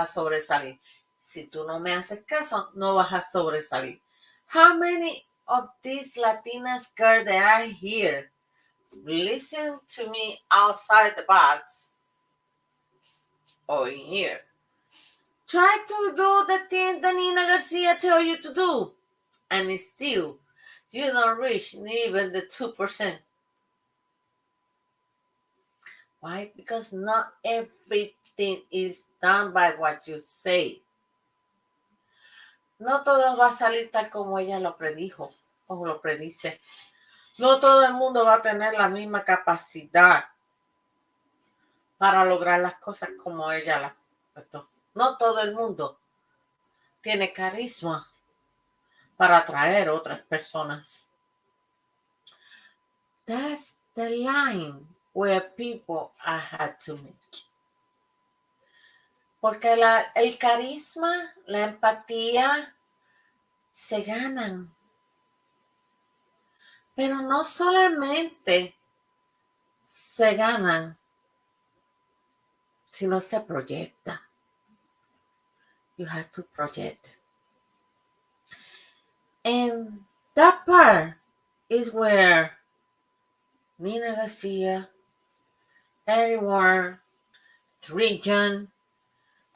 sobresalir. Si tú no me haces caso, no vas a sobresalir. How many of these Latinas girls that are here listen to me outside the box or in here? Try to do the thing that Nina Garcia tell you to do, and still you don't reach even the 2%. Why? Because not everything is done by what you say. No todo va a salir tal como ella lo predijo o lo predice. No todo el mundo va a tener la misma capacidad para lograr las cosas como ella las puesto. No todo el mundo tiene carisma para atraer a otras personas. That's the line where people had to make. Porque el carisma, la empatía se ganan. Pero no solamente se ganan, sino se proyecta. You have to project. And that part is where Nina Garcia, Eddie Warren, Region,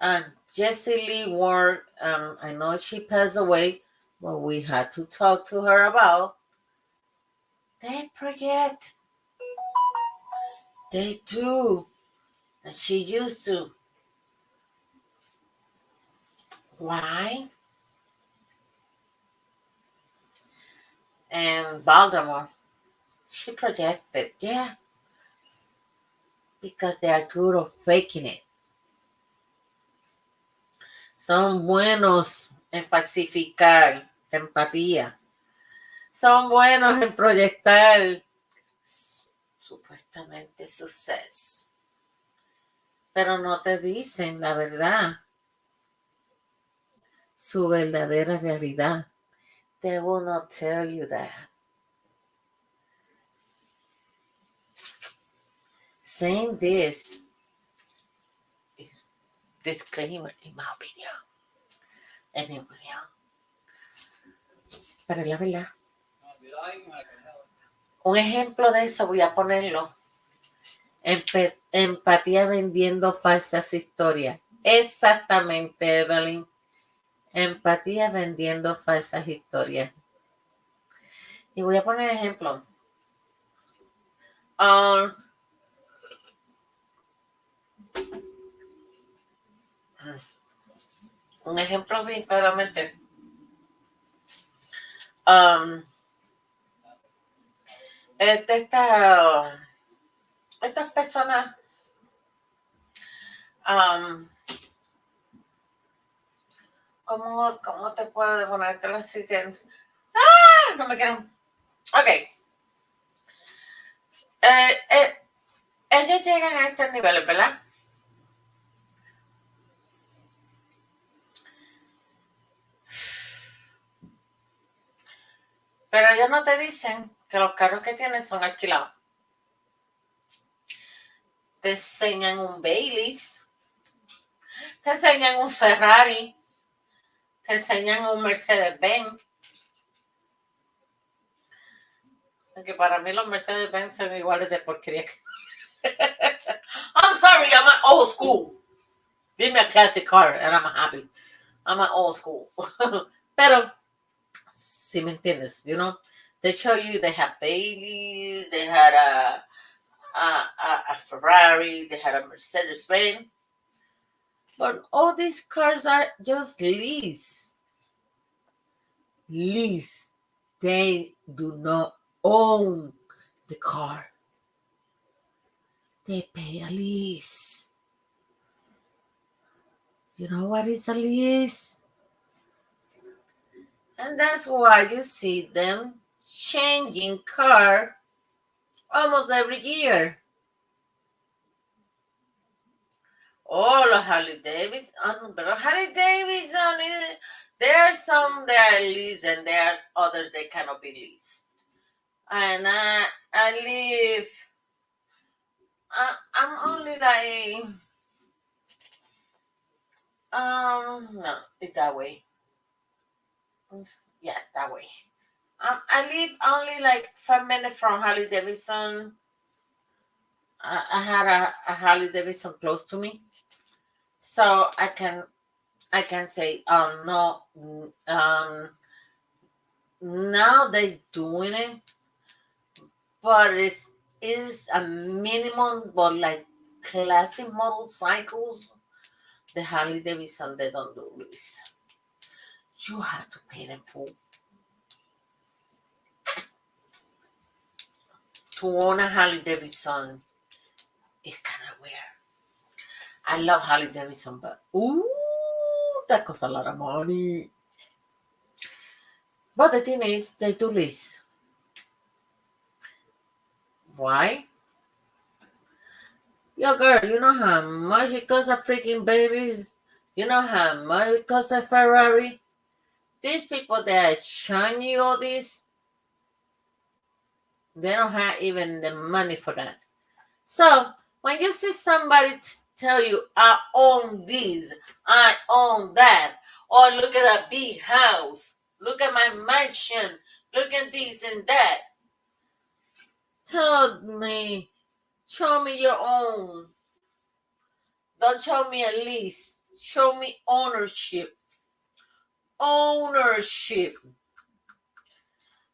and Jessie Lee Ward, I know she passed away, but we had to talk to her about. They project. They do. And she used to. Why? And Baltimore, she projected, yeah. Because they are good at faking it. Son buenos en falsificar empatía. Son buenos en proyectar supuestamente suceso. Pero no te dicen la verdad. Su verdadera realidad. They will not tell you that. Saying this, disclaimer, en mi opinión. Pero es la verdad. Un ejemplo de eso voy a ponerlo. Empatía vendiendo falsas historias. Exactamente, Evelyn. Empatía vendiendo falsas historias. Y voy a poner ejemplo. Un ejemplo bien claramente. Estas personas ¿cómo te puedo ponértelo así que no me quiero? Ok. Ellos llegan a estos niveles, ¿verdad? Pero ellos no te dicen que los carros que tienen son alquilados. Te enseñan un Baileys, te enseñan un Ferrari, te enseñan un Mercedes-Benz. Que para mí los Mercedes-Benz son iguales de porquería. I'm sorry, I'm an old school. Give me a classic car and I'm happy. I'm an old school. Pero, si me entiendes, you know, they show you they have Baileys, they had a Ferrari, they had a Mercedes-Benz. But all these cars are just lease. Lease. They do not own the car. They pay a lease. You know what is a lease? And that's why you see them changing car almost every year. All of Harley Davidson, but Harley Davidson, there are some that are leased and there are others that cannot be leased. And I live, I'm only like, no, it's that way. Yeah, that way. I live only like 5 minutes from Harley Davidson. I had a Harley Davidson close to me, so I can say, no, now they doing it, but it is a minimum, but like classic motorcycles, the Harley Davidson, they don't do this. You have to pay them full. To own a Harley Davidson is kind of weird. I love Harley Davidson, but that costs a lot of money. But the thing is, they do this. Why? Yo, girl, you know how much it costs a freaking babies? You know how much it costs a Ferrari? These people that are showing you all this, they don't have even the money for that. So, when you see somebody tell you, I own this, I own that, or look at that big house, look at my mansion, look at this and that, tell me, show me your own. Don't show me a lease. Show me ownership. Ownership.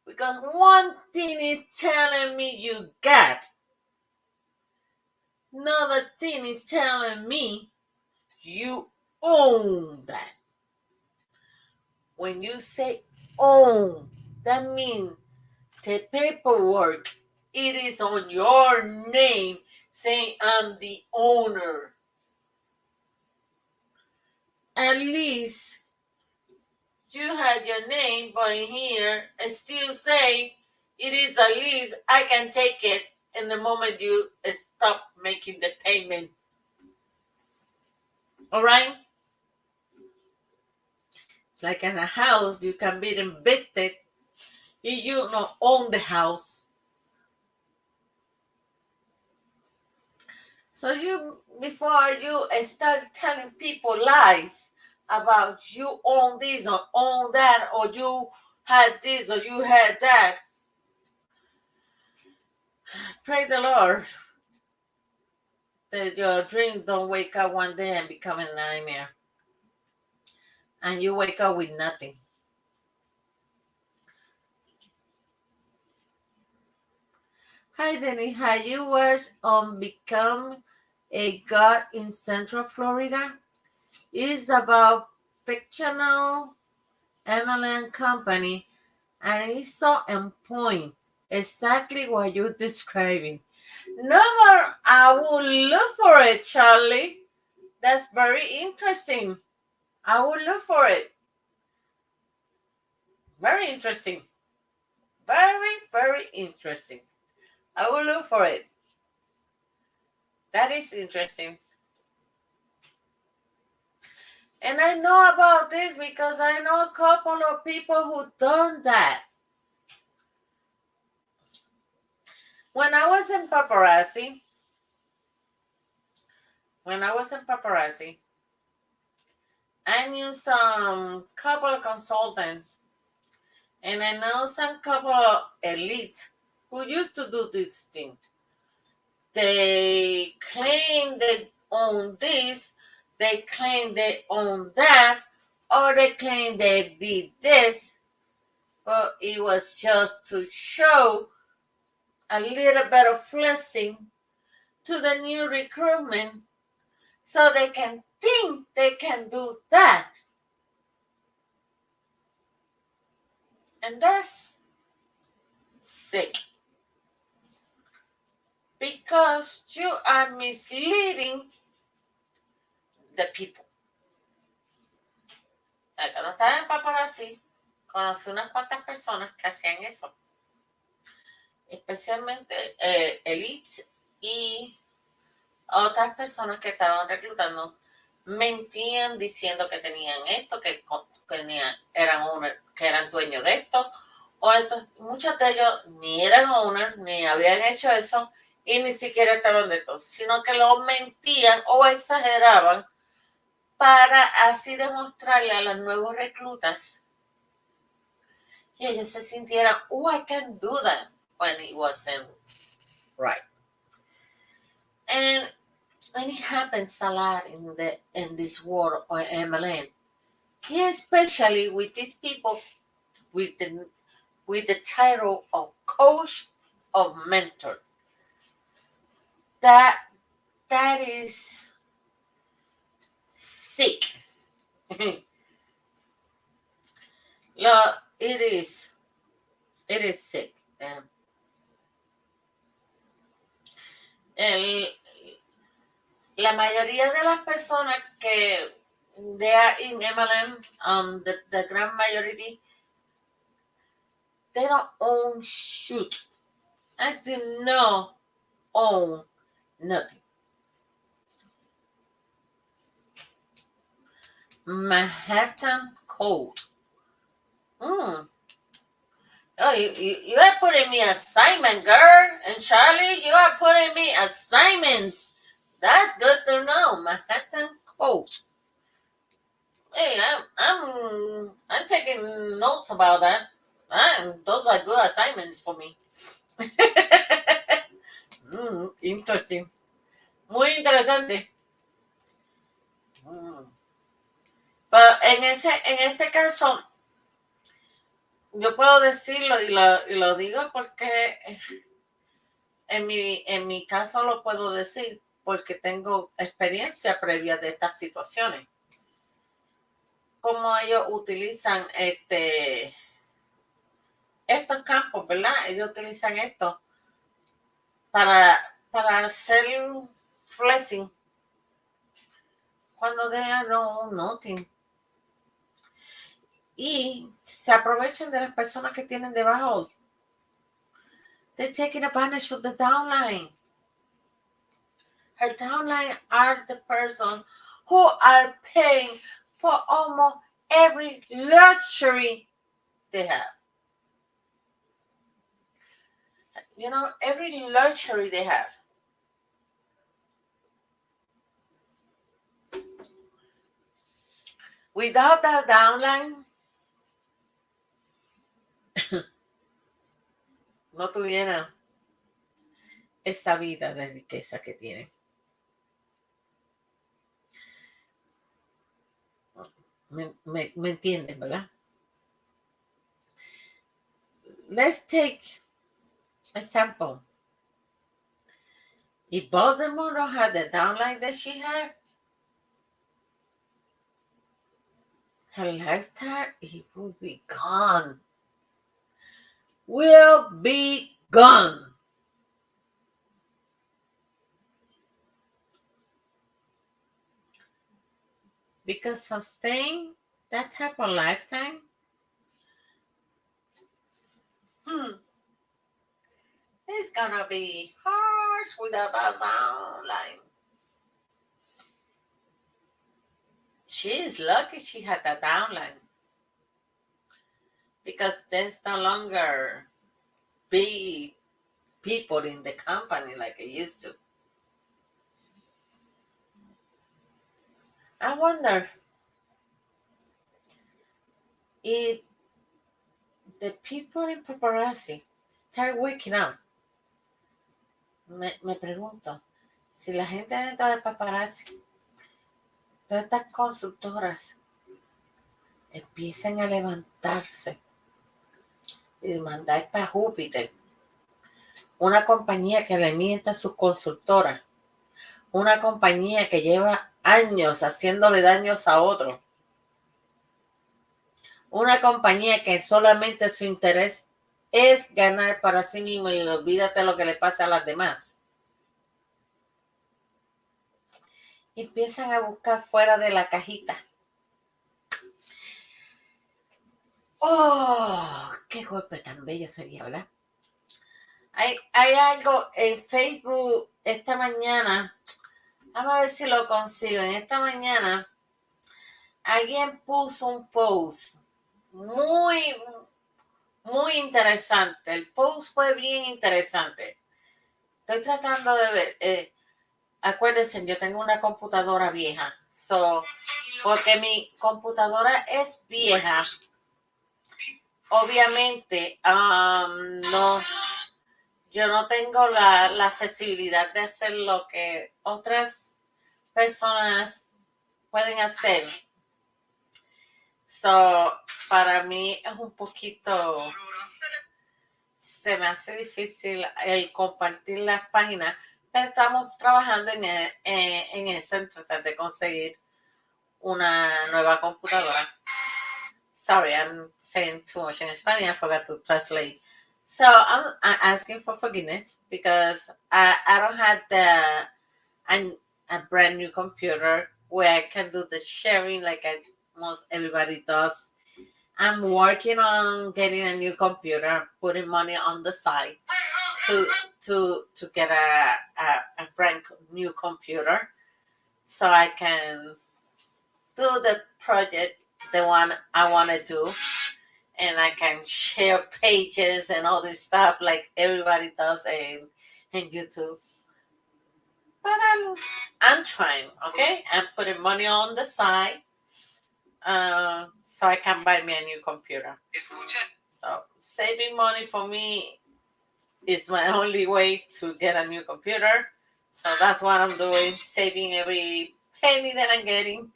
Because one thing is telling me you got. Another thing is telling me you own that. When you say own, that means the paperwork, it is on your name saying I'm the owner. At least you had your name, but in here and still say it is a lease. I can take it in the moment you stop making the payment. All right? Like in a house, you can be evicted if you don't own the house. So before you start telling people lies about you own this or own that, or you had this or you had that, pray the Lord that your dreams don't wake up one day and become a nightmare. And you wake up with nothing. Hi, Denise. Have you watched on Become a God in Central Florida? It's about fictional MLM company, and it's so on point. Exactly what you're describing. No more. I will look for it, Charlie. That's very interesting. I will look for it. Very interesting. Very, very interesting. I will look for it. That is interesting. And I know about this because I know a couple of people who done that. When I was in paparazzi, I knew some couple of consultants, and I know some couple of elites who used to do this thing. They claim they own this, they claim they own that, or they claim they did this, but it was just to show a little bit of flexing to the new recruitment so they can think they can do that. And that's sick because you are misleading the people. Cuando estaba en paparazzi, conocí unas cuantas personas que hacían eso, especialmente elites y otras personas que estaban reclutando. Mentían diciendo que tenían esto, que eran dueños de esto, o esto. Muchos de ellos ni eran owners, ni habían hecho eso, y ni siquiera estaban de esto, sino que lo mentían o exageraban para así demostrarle a los nuevos reclutas y ellos se sintieran, oh, I can do that, when it wasn't right. And it happens a lot in this world of MLM, yeah, especially with these people with the title of coach or mentor. That is sick. It is sick. La mayoría de las personas que they are in MLM, the grand majority, they don't own shit. I do not own nothing. Manhattan Code. Oh, you are putting me assignment, girl. And Charlie, you are putting me assignments. That's good to know. Manhattan Code. Hey, I'm taking notes about that. Those are good assignments for me. Interesting. Muy interesante. Pero en este caso, yo puedo decirlo y lo digo porque en mi caso lo puedo decir porque tengo experiencia previa de estas situaciones. Cómo ellos utilizan estos campos, ¿verdad? Ellos utilizan esto para hacer flexing cuando they no nothing. Y se aprovechan de las personas que tienen debajo. They're taking advantage of the downline. Her downline are the person who are paying for almost every luxury they have. You know, every luxury they have. Without that downline, no tuviera esa vida de riqueza que tienen. Me entienden, ¿verdad? Let's take example. If Baltimore don't have the downline that she had, her lifetime, it will be gone. Will be gone. Because sustain that type of lifetime, it's gonna be harsh without that downline. She is lucky she had that downline. Because there's no longer be people in the company like it used to. I wonder Y the people in paparazzi start waking up. Me pregunto, si la gente dentro de paparazzi, todas estas consultoras empiezan a levantarse y mandar para Júpiter una compañía que le mienta a sus consultoras, una compañía que lleva años haciéndole daños a otros, una compañía que solamente su interés es ganar para sí mismo y olvídate lo que le pasa a las demás. Empiezan a buscar fuera de la cajita. ¡Oh! ¡Qué golpe tan bello sería, ¿verdad? Hay algo en Facebook esta mañana. Vamos a ver si lo consigo. En esta mañana alguien puso un post muy, muy interesante. El post fue bien interesante. Estoy tratando de ver. Acuérdense, yo tengo una computadora vieja. Porque mi computadora es vieja, obviamente, no, yo no tengo la accesibilidad de hacer lo que otras personas pueden hacer. Para mí es un poquito, se me hace difícil el compartir las páginas, pero estamos trabajando en eso, en tratar de conseguir una nueva computadora. Sorry, I'm saying too much in Spanish. I forgot to translate. So I'm asking for forgiveness because I don't have a brand new computer where I can do the sharing like most everybody does. I'm working on getting a new computer, putting money on the side to get a brand new computer so I can do the project, the one I want to do, and I can share pages and all this stuff like everybody does in YouTube. But I'm trying, okay? I'm putting money on the side so I can buy me a new computer. So saving money for me is my only way to get a new computer. So that's what I'm doing, saving every penny that I'm getting.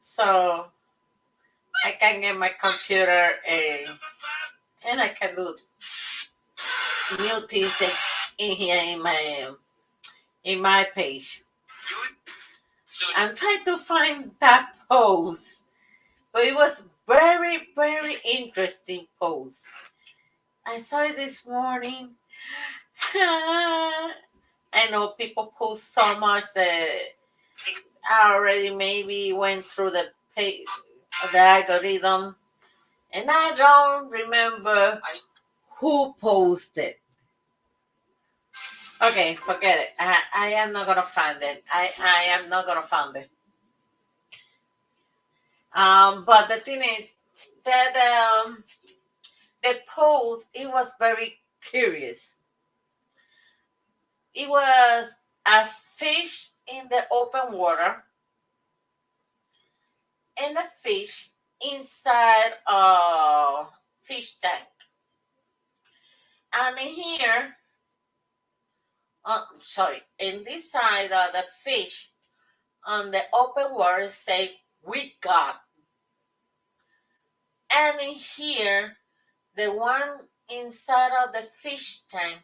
So I can get my computer and I can do new things in here in my page. I'm trying to find that post, but it was very, very interesting post. I saw it this morning. I know people post so much that I already maybe went through the page, the algorithm, and I don't remember who posted. Okay, forget it. I am not gonna find it. I am not gonna find it. But the thing is that the post, it was very curious. It was a fish in the open water and a fish inside a fish tank. And here, in this side of the fish on the open water say, "We got." And in here, the one inside of the fish tank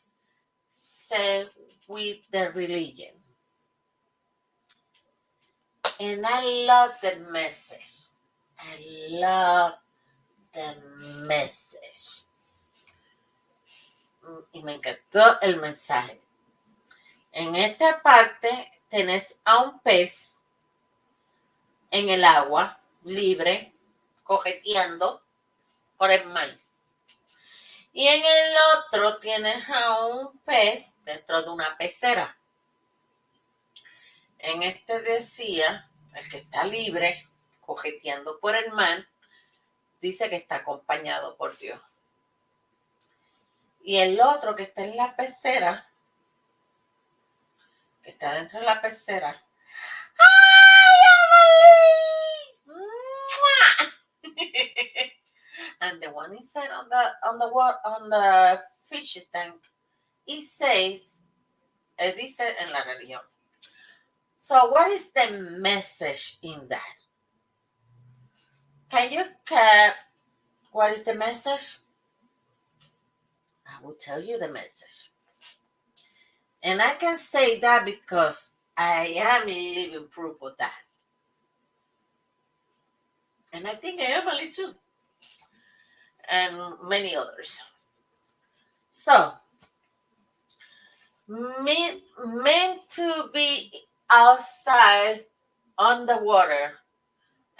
say, "With the religion." And I love the message. I love the message. Y me encantó el mensaje. En esta parte tenés a un pez en el agua, libre, cojeteando por el mar. Y en el otro tienes a un pez dentro de una pecera. En este decía, el que está libre, cojeteando por el mar, dice que está acompañado por Dios. Y el otro que está en la pecera, que está dentro de la pecera, ¡ay, Amelie! And the one inside on the fish tank, it says, dice en la religión. So what is the message in that? Can you cap what is the message? I will tell you the message. And I can say that because I am living proof of that. And I think Emily too. And many others. So, meant to be outside on the water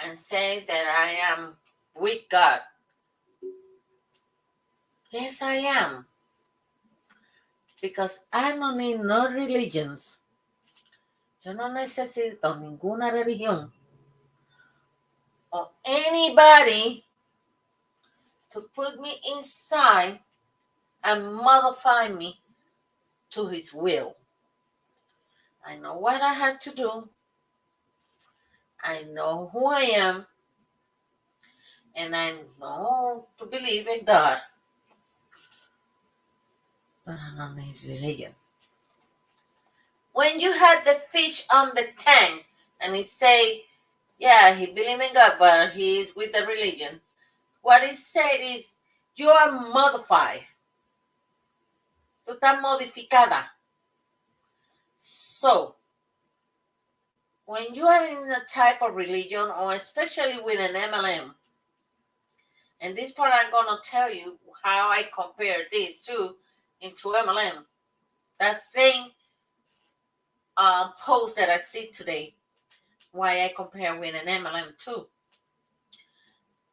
and say that I am with God. Yes, I am. Because I don't need no religions. Yo no necesito ninguna religión or anybody to put me inside and modify me to his will. I know what I have to do. I know who I am. And I know to believe in God. But I don't need religion. When you had the fish on the tank and he say, yeah, he believe in God, but he is with the religion. What he said is, you are modified. Tú estás modificada. So, when you are in a type of religion, or especially with an MLM, and this part I'm going to tell you how I compare these two into MLM. That same post that I see today, why I compare with an MLM too.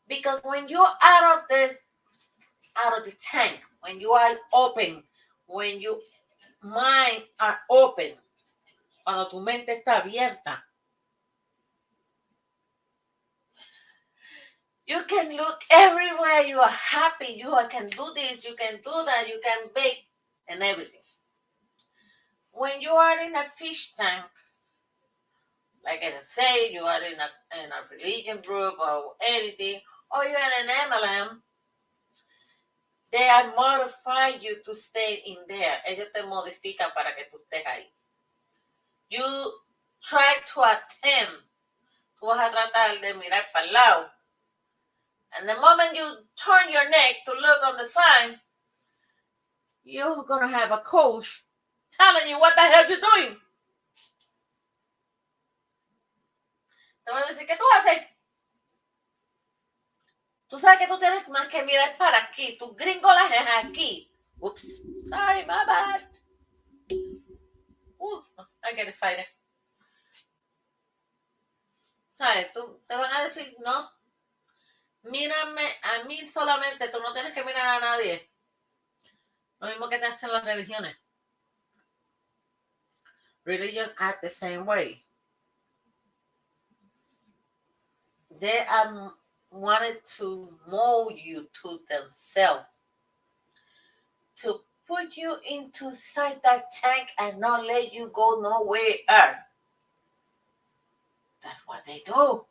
Because when you're out of the tank, when you are open, when your mind are open, cuando tu mente está abierta, you can look everywhere. You are happy. You can do this. You can do that. You can bake and everything. When you are in a fish tank, like I say, you are in a religion group or anything, or you're in an MLM, they are modify you to stay in there. Ellos te modifican para que tú estés ahí. You try to attempt. Tú vas a tratar de mirar para el lado. And the moment you turn your neck to look on the side, you're going to have a coach telling you what the hell you're doing. Te van a decir, ¿qué tú haces? Tú sabes que tú tienes más que mirar para aquí. Tu gringolas es aquí. Oops. Sorry, my bad. I get excited. ¿Sabes? Te van a decir, no. Mírame a mí solamente. Tú no tienes que mirar a nadie. Lo mismo que te hacen las religiones. Religion act the same way. They wanted to mold you to themselves, to put you inside that tank and not let you go nowhere. That's what they do.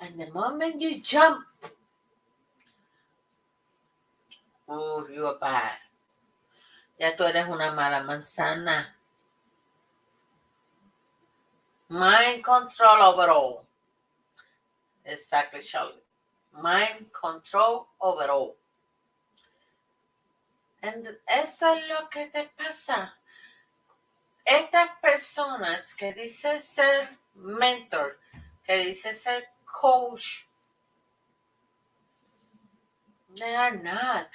And the moment you jump, oh, you are bad. Ya tú eres una mala manzana. Mind control over all. Exactly, Shirley. Mind control over all. And eso es lo que te pasa. Estas personas que dicen ser mentor, que dicen ser coach, they are not.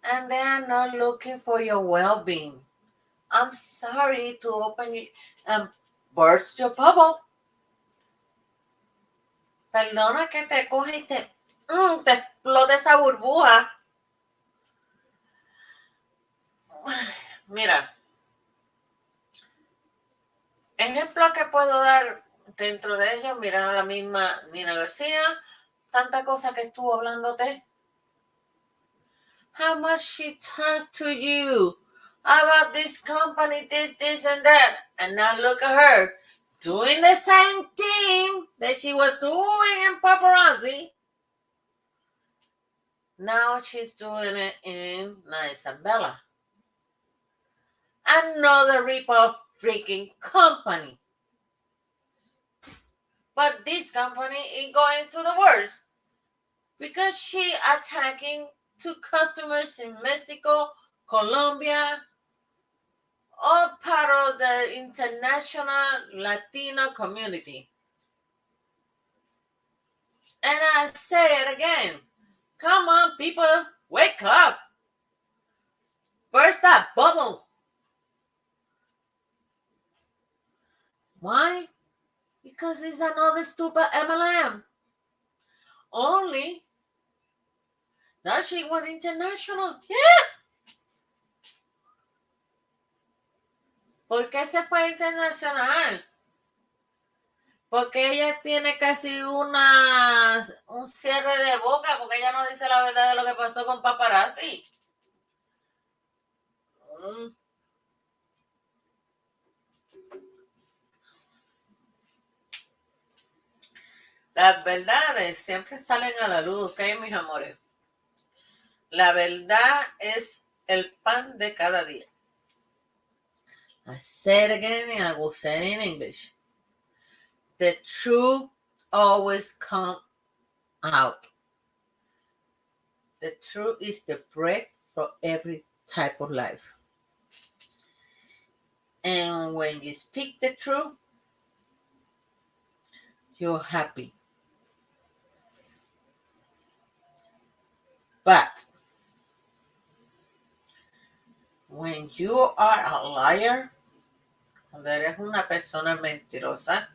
And they are not looking for your well-being. I'm sorry to open you and burst your bubble. Perdona que te coge y te explote esa burbuja. Mira, ejemplo que puedo dar dentro de ellos, mira a la misma Nina García, tanta cosa que estuvo hablándote. How much she talked to you about this company, this, and that. And now look at her doing the same thing that she was doing in paparazzi. Now she's doing it in Nice and Bella. Another rip-off freaking company. But this company is going to the worst because she attacking two customers in Mexico, Colombia, all part of the international Latino community. And I say it again. Come on, people, wake up. Burst that bubble. Why? Because it's another stupid MLM. Only that she went international. Yeah. ¿Por qué se fue internacional? Porque ella tiene casi un cierre de boca, porque ella no dice la verdad de lo que pasó con paparazzi. Las verdades siempre salen a la luz, ¿ok, mis amores? La verdad es el pan de cada día. I say it again and I will say it in English. The truth always comes out. The truth is the bread for every type of life. And when you speak the truth, you're happy. But when you are a liar, cuando eres una persona mentirosa,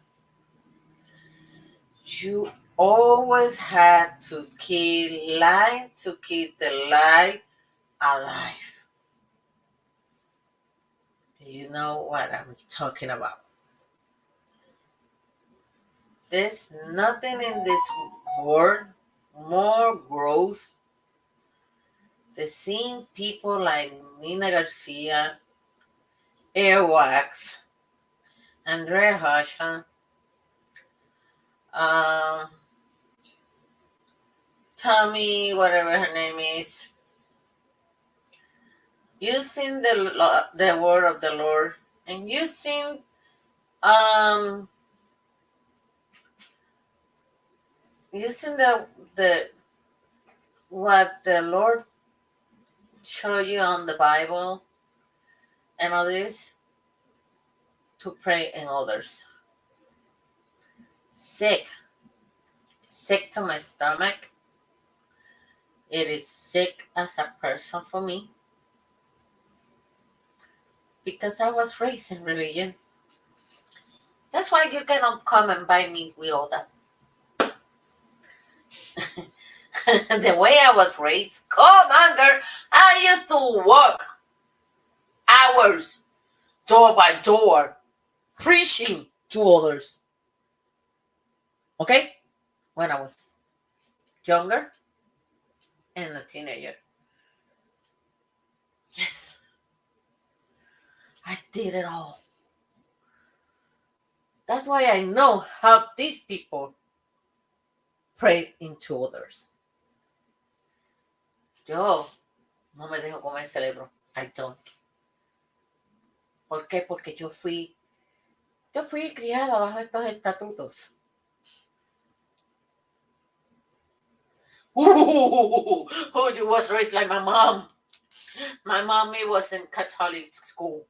you always had to keep lying to keep the lie alive. You know what I'm talking about. There's nothing in this world more gross than seeing people like Nina Garcia, Airwax, Andrea Hasha, Tommy, whatever her name is, using the word of the Lord and using using the what the Lord showed you on the Bible and all this to pray in others. Sick to my stomach. It is sick as a person for me because I was raised in religion. That's why you cannot come and buy me with all that. The way I was raised, come on, girl. I used to walk hours, door by door, preaching to others. Okay? When I was younger and a teenager. Yes. I did it all. That's why I know how these people pray into others. Yo no me dejo comer cerebro. I don't. ¿Por qué? Porque yo fui criada bajo estos estatutos. You was raised like my mom. My mommy was in Catholic school.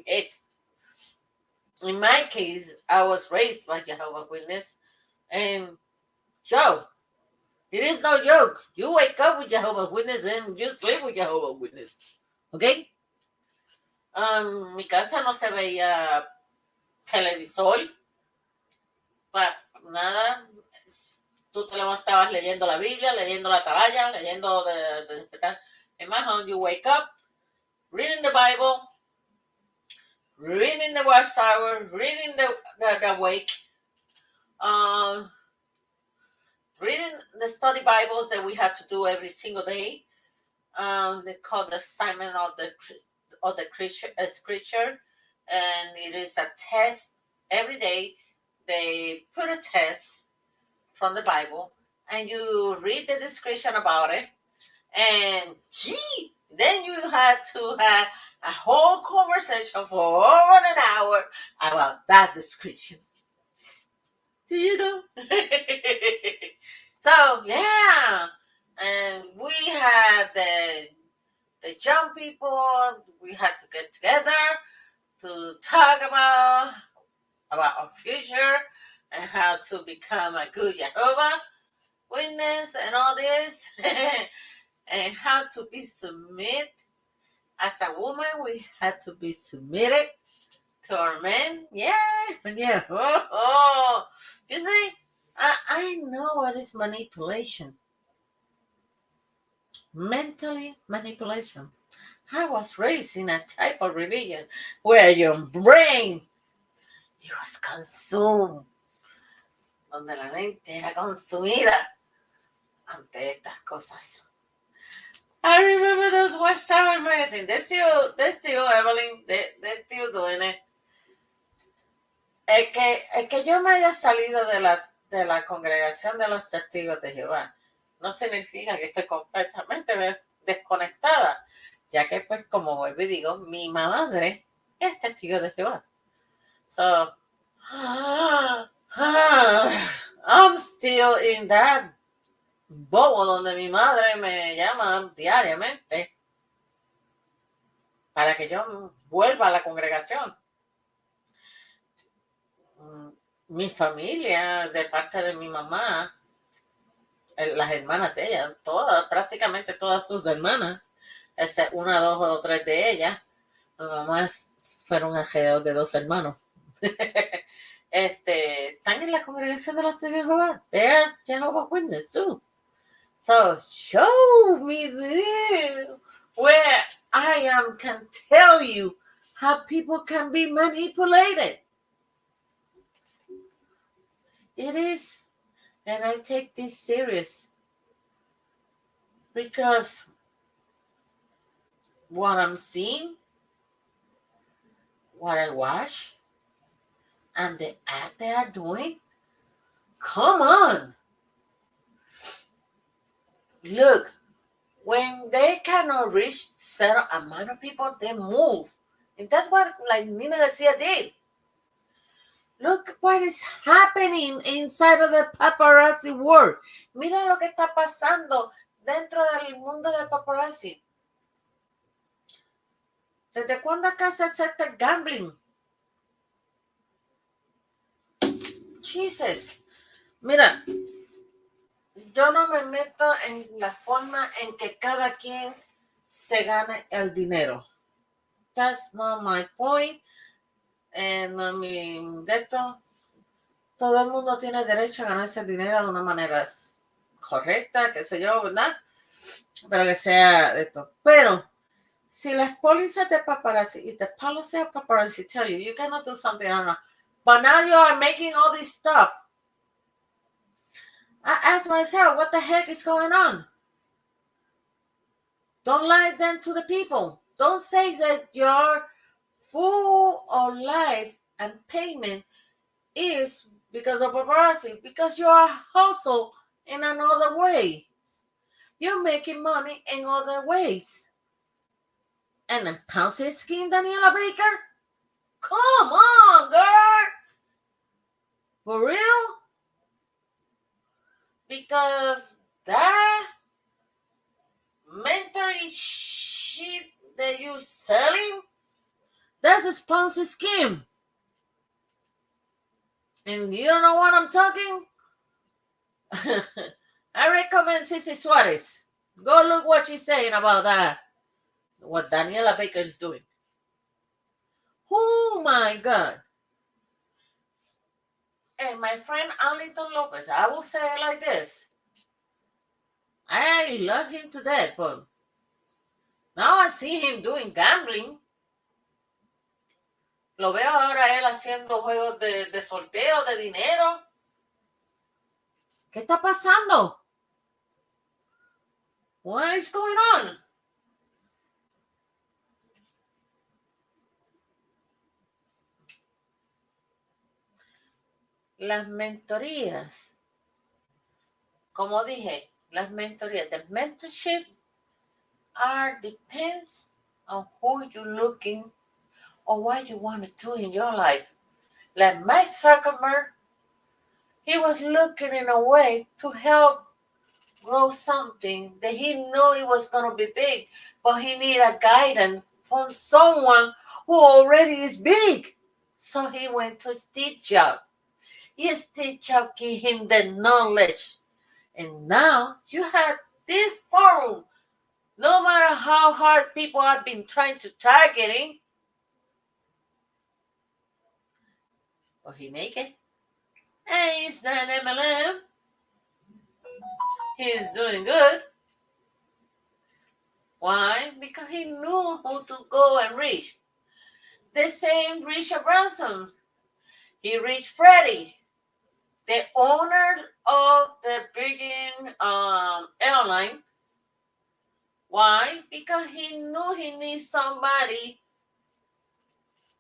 Yes. In my case, I was raised by Jehovah's Witness. And Joe, it is no joke. You wake up with Jehovah's Witness and you sleep with Jehovah's Witness. ¿Ok? Mi casa no se veía televisor. Nada. Tú te levantabas leyendo la Biblia, leyendo la atalaya, leyendo de despertar. In my home, you wake up, reading the Bible, reading the watchtower, reading the wake, reading the study Bibles that we had to do every single day. They call the assignment of the scripture, and it is a test every day. They put a test from the Bible, and you read the description about it, and then you had to have a whole conversation for over an hour about that description. Do you know? So yeah, and we had the young people. We had to get together to talk about our future and how to become a good Jehovah Witness and all this, and how to be submit. As a woman, we had to be submitted to our men. Yeah, yeah. Oh. You see, I know what is manipulation. Mentally manipulation. I was raised in a type of religion where your brain it was consumed, donde la mente era consumida ante estas cosas. I remember those Watchtower magazine. They're still Evelyn, they're still doing it. El que yo me haya salido de la congregación de los testigos de Jehová no significa que estoy completamente desconectada, ya que pues como vuelvo y digo, mi madre es testigo de Jehová. So, I'm still in that bobo donde mi madre me llama diariamente para que yo vuelva a la congregación. Mi familia, de parte de mi mamá, las hermanas de ella, prácticamente todas sus hermanas, una, dos o tres de ellas, mi mamá fueron alrededor de 2 hermanos. Están en la congregación de los testigos de Jehová. They're Jehovah's Witness too. So show me this where I can tell you how people can be manipulated. It is, and I take this serious because what I'm seeing, what I watch, and the act they are doing, come on. Look, when they cannot reach certain amount of people, they move. And that's what like Nina Garcia did. Look what is happening inside of the paparazzi world. Mira lo que está pasando dentro del mundo del paparazzi. ¿Desde cuándo acá se acepta el gambling? Jesus. Mira, yo no me meto en la forma en que cada quien se gane el dinero. That's not my point. No mi de esto. Todo el mundo tiene derecho a ganarse el dinero de una manera correcta, qué sé yo, ¿verdad? Pero que sea esto. Pero si las pólizas de paparazzi y the policy of paparazzi tell you cannot do something, I don't know, but now you are making all this stuff. I ask myself, what the heck is going on? Don't lie then to the people. Don't say that your full of life and payment is because of paparazzi, because you are hustle in another way. You're making money in other ways. And then Ponzi scheme, Daniela Baker? Come on, girl. For real? Because that mentoring shit that you selling, that's a Ponzi scheme. And you don't know what I'm talking? I recommend Sissy Suarez. Go look what she's saying about that. What Daniela Baker is doing. Oh my God. And my friend Arlington Lopez, I will say it like this. I love him to death, but now I see him doing gambling. Lo veo ahora él haciendo juegos de sorteo, de dinero. ¿Qué está pasando? What is going on? Las mentorías como dije, las mentorías, the mentorship depends on who you're looking or what you want to do in your life. Like Mike Zuckerberg, he was looking in a way to help grow something that he knew it was going to be big, but he needed guidance from someone who already is big. So he went to Steve Jobs. Steve Jobs gave him the knowledge. And now you have this forum. No matter how hard people have been trying to target him, but he make it. And he's not MLM. He's doing good. Why? Because he knew who to go and reach. The same Richard Branson. He reached Freddie, the owner of the Virgin airline. Why? Because he knew he needs somebody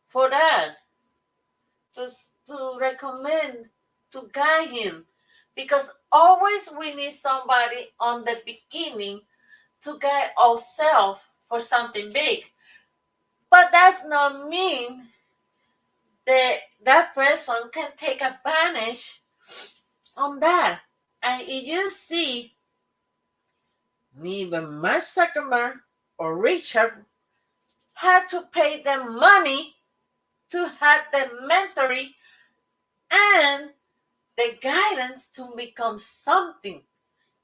for that, to recommend, to guide him. Because always we need somebody on the beginning to guide ourselves for something big. But that's not mean that person can take advantage on that. And if you see, even Mark Zuckerberg or Richard had to pay them money to have the mentoring and the guidance to become something.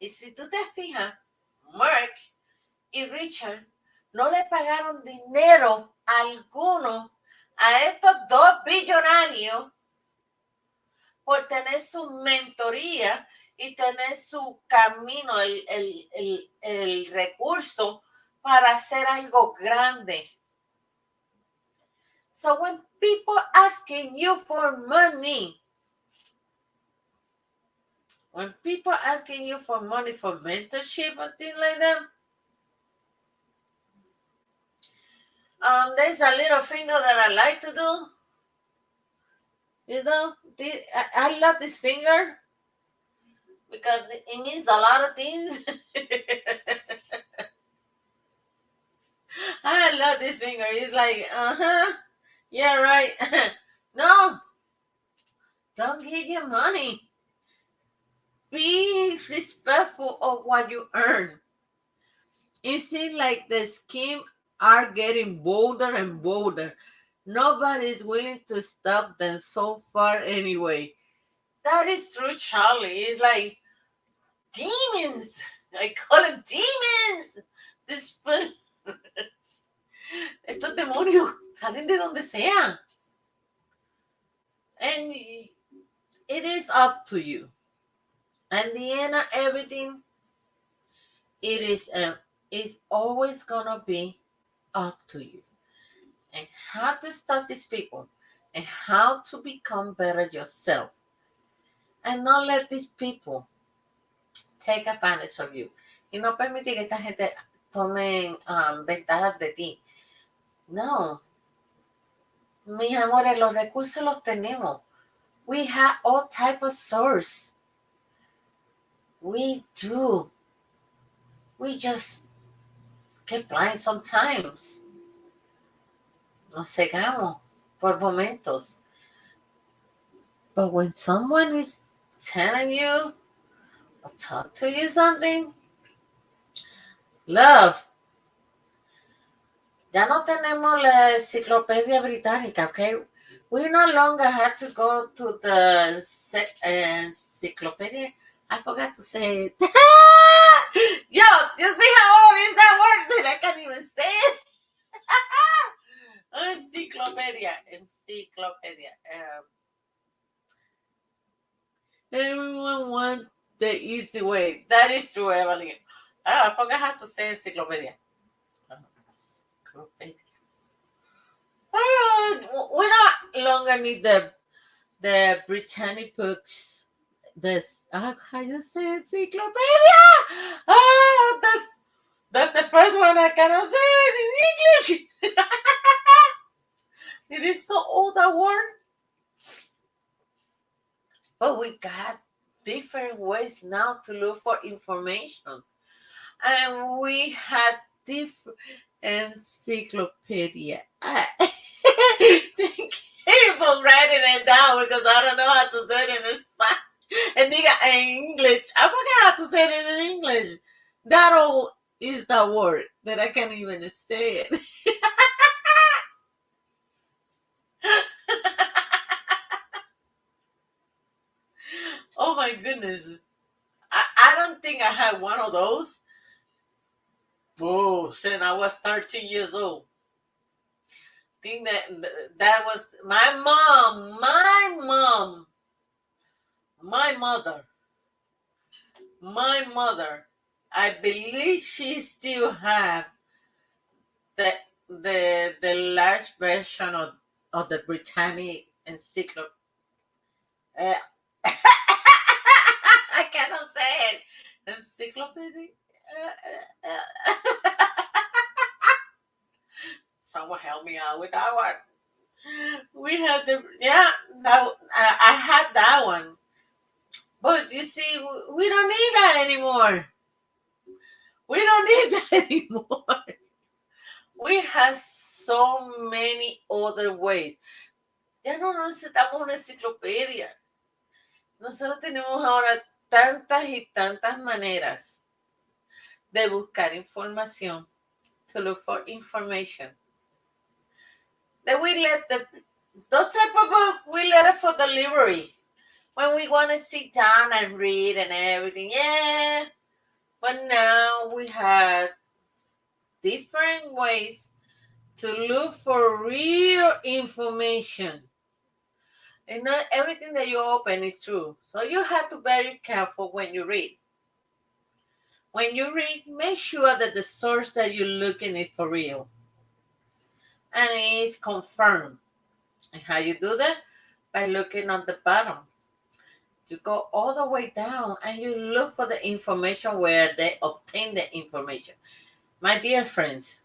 Y si tú te fijas, Mark y Richard no le pagaron dinero alguno a estos dos billonarios por tener su mentoría y tener su camino, el recurso para hacer algo grande. So when people asking you for money, for mentorship and things like that, there's a little finger that I like to do. You know, I love this finger because it means a lot of things. I love this finger. It's like, yeah, right. No, don't give your money. Be respectful of what you earn. It seems like the schemes are getting bolder and bolder. Nobody's willing to stop them so far anyway. That is true, Charlie. It's like demons. I call it demons. Estos demonios salen de donde sea. And it is up to you. At the end of everything, it's always gonna be up to you. And how to stop these people and how to become better yourself. And not let these people take advantage of you. Y no permitir que esta gente tomen ventajas de ti. No. Mis amores, los recursos los tenemos. We have all type of source. We do. We just get blind sometimes. Nos cegamos por momentos. But when someone is telling you or talk to you something, love. Ya no tenemos la enciclopedia británica, okay? We no longer have to go to the encyclopedia. I forgot to say it. Yo, you see how old is that word that I can't even say it? Encyclopedia. Everyone wants the easy way. That is true, Evelyn. I forgot how to say encyclopedia. We no longer need the Britannic books. How you say encyclopedia? That's the first one I cannot say it in English. It is so old, that word. But we got different ways now to look for information. And we had different encyclopedia. Thank you for writing it down because I don't know how to say it in Spanish. And in English. I forgot how to say it in English. That all is the word that I can't even say it. Oh my goodness. I don't think I had one of those. Oh, shit, I was 13 years old. Think that was my mother, my mother. I believe she still have the the large version of the Britannic encyclopedia. I cannot say it. Encyclopedia. Someone help me out with that one. We had I had that one, but you see, we don't need that anymore. We don't need that anymore. We have so many other ways. Ya no necesitamos una enciclopedia. Nosotros tenemos ahora tantas y tantas maneras de buscar información, to look for information. That we let those type of book, we let it for delivery. When we want to sit down and read and everything, yeah. But now we have different ways to look for real information. And not everything that you open is true. So you have to be very careful when you read. When you read, make sure that the source that you're looking is for real. And it is confirmed. And how you do that? By looking at the bottom. You go all the way down and you look for the information where they obtain the information. My dear friends,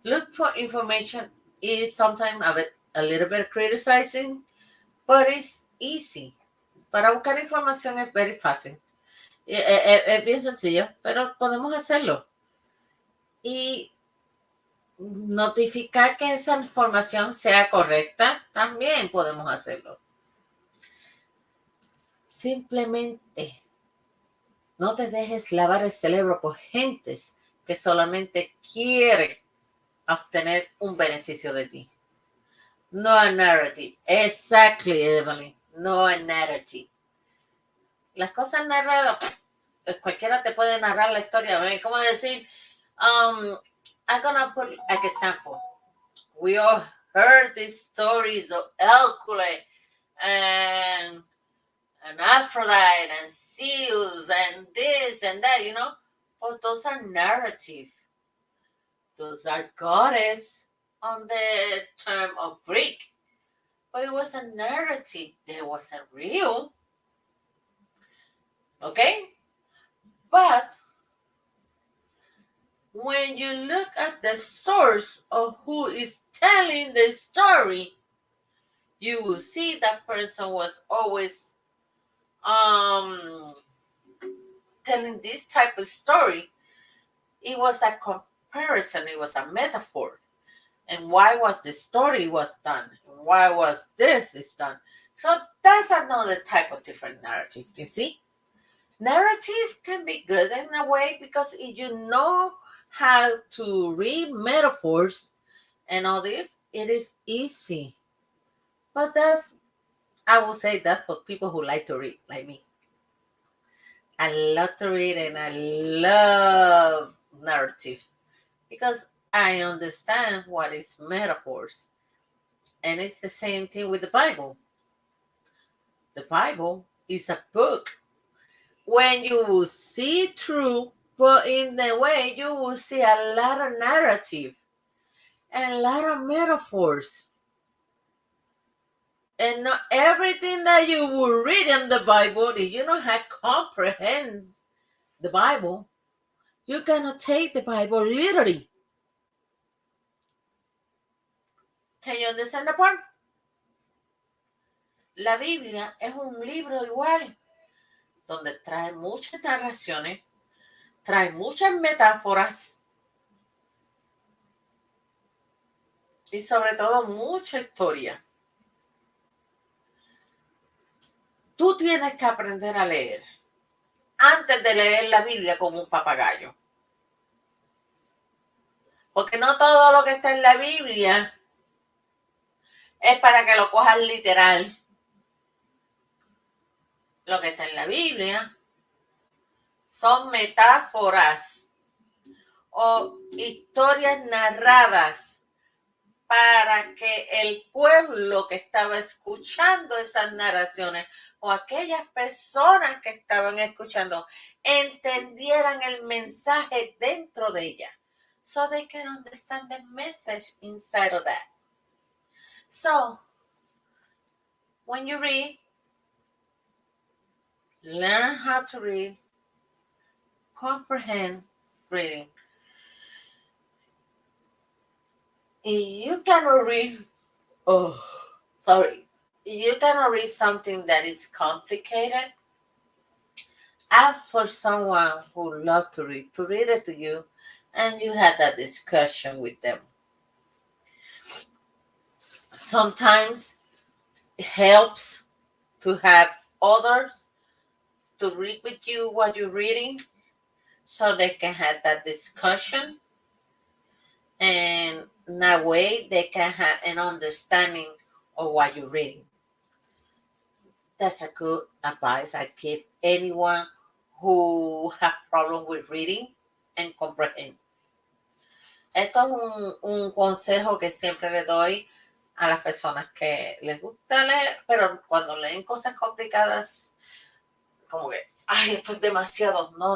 look for information is sometimes a little bit criticizing, but it's easy. Para buscar información es very fácil. Es bien sencillo, pero podemos hacerlo. Y notificar que esa información sea correcta, también podemos hacerlo. Simplemente no te dejes lavar el cerebro por gentes que solamente quieren obtener un beneficio de ti. No a narrative. Exactly, Evelyn. No a narrative. Las cosas narradas, cualquiera te puede narrar la historia. ¿Ven? Como decir, I'm gonna put like example. We all heard these stories of Hercules and Aphrodite and Zeus and this and that, you know. But those are narrative. Those are goddess on the term of Greek. But it was a narrative. There wasn't real. Okay? But when you look at the source of who is telling the story, you will see that person was always telling this type of story. It was a comparison. It was a metaphor. And why was the story was done? Why was this is done? So that's another type of different narrative, you see? Narrative can be good in a way because if you know how to read metaphors and all this, it is easy. But I will say that for people who like to read, like me. I love to read and I love narrative because I understand what is metaphors. And it's the same thing with the Bible. The Bible is a book. When you will see through, but in the way you will see a lot of narrative and a lot of metaphors. And not everything that you will read in the Bible, if you know how to comprehend the Bible, you cannot take the Bible literally. Can you understand the part? La Biblia es un libro igual, donde trae muchas narraciones, trae muchas metáforas y sobre todo mucha historia. Tú tienes que aprender a leer antes de leer la Biblia como un papagayo. Porque no todo lo que está en la Biblia es para que lo cojas literal. Lo que está en la Biblia son metáforas o historias narradas para que el pueblo que estaba escuchando esas narraciones o aquellas personas que estaban escuchando entendieran el mensaje dentro de ella. So they can understand the message inside of that. So, when you read, learn how to read, comprehend reading. You cannot read, you cannot read something that is complicated. Ask for someone who loves to read it to you, and you had that discussion with them. Sometimes it helps to have others to read with you what you're reading so they can have that discussion, and in that way they can have an understanding of what you're reading. That's a good advice I give anyone who have problem with reading and comprehend. Esto es un consejo que siempre le doy a las personas que les gusta leer, pero cuando leen cosas complicadas, como que, ay, esto es demasiado. No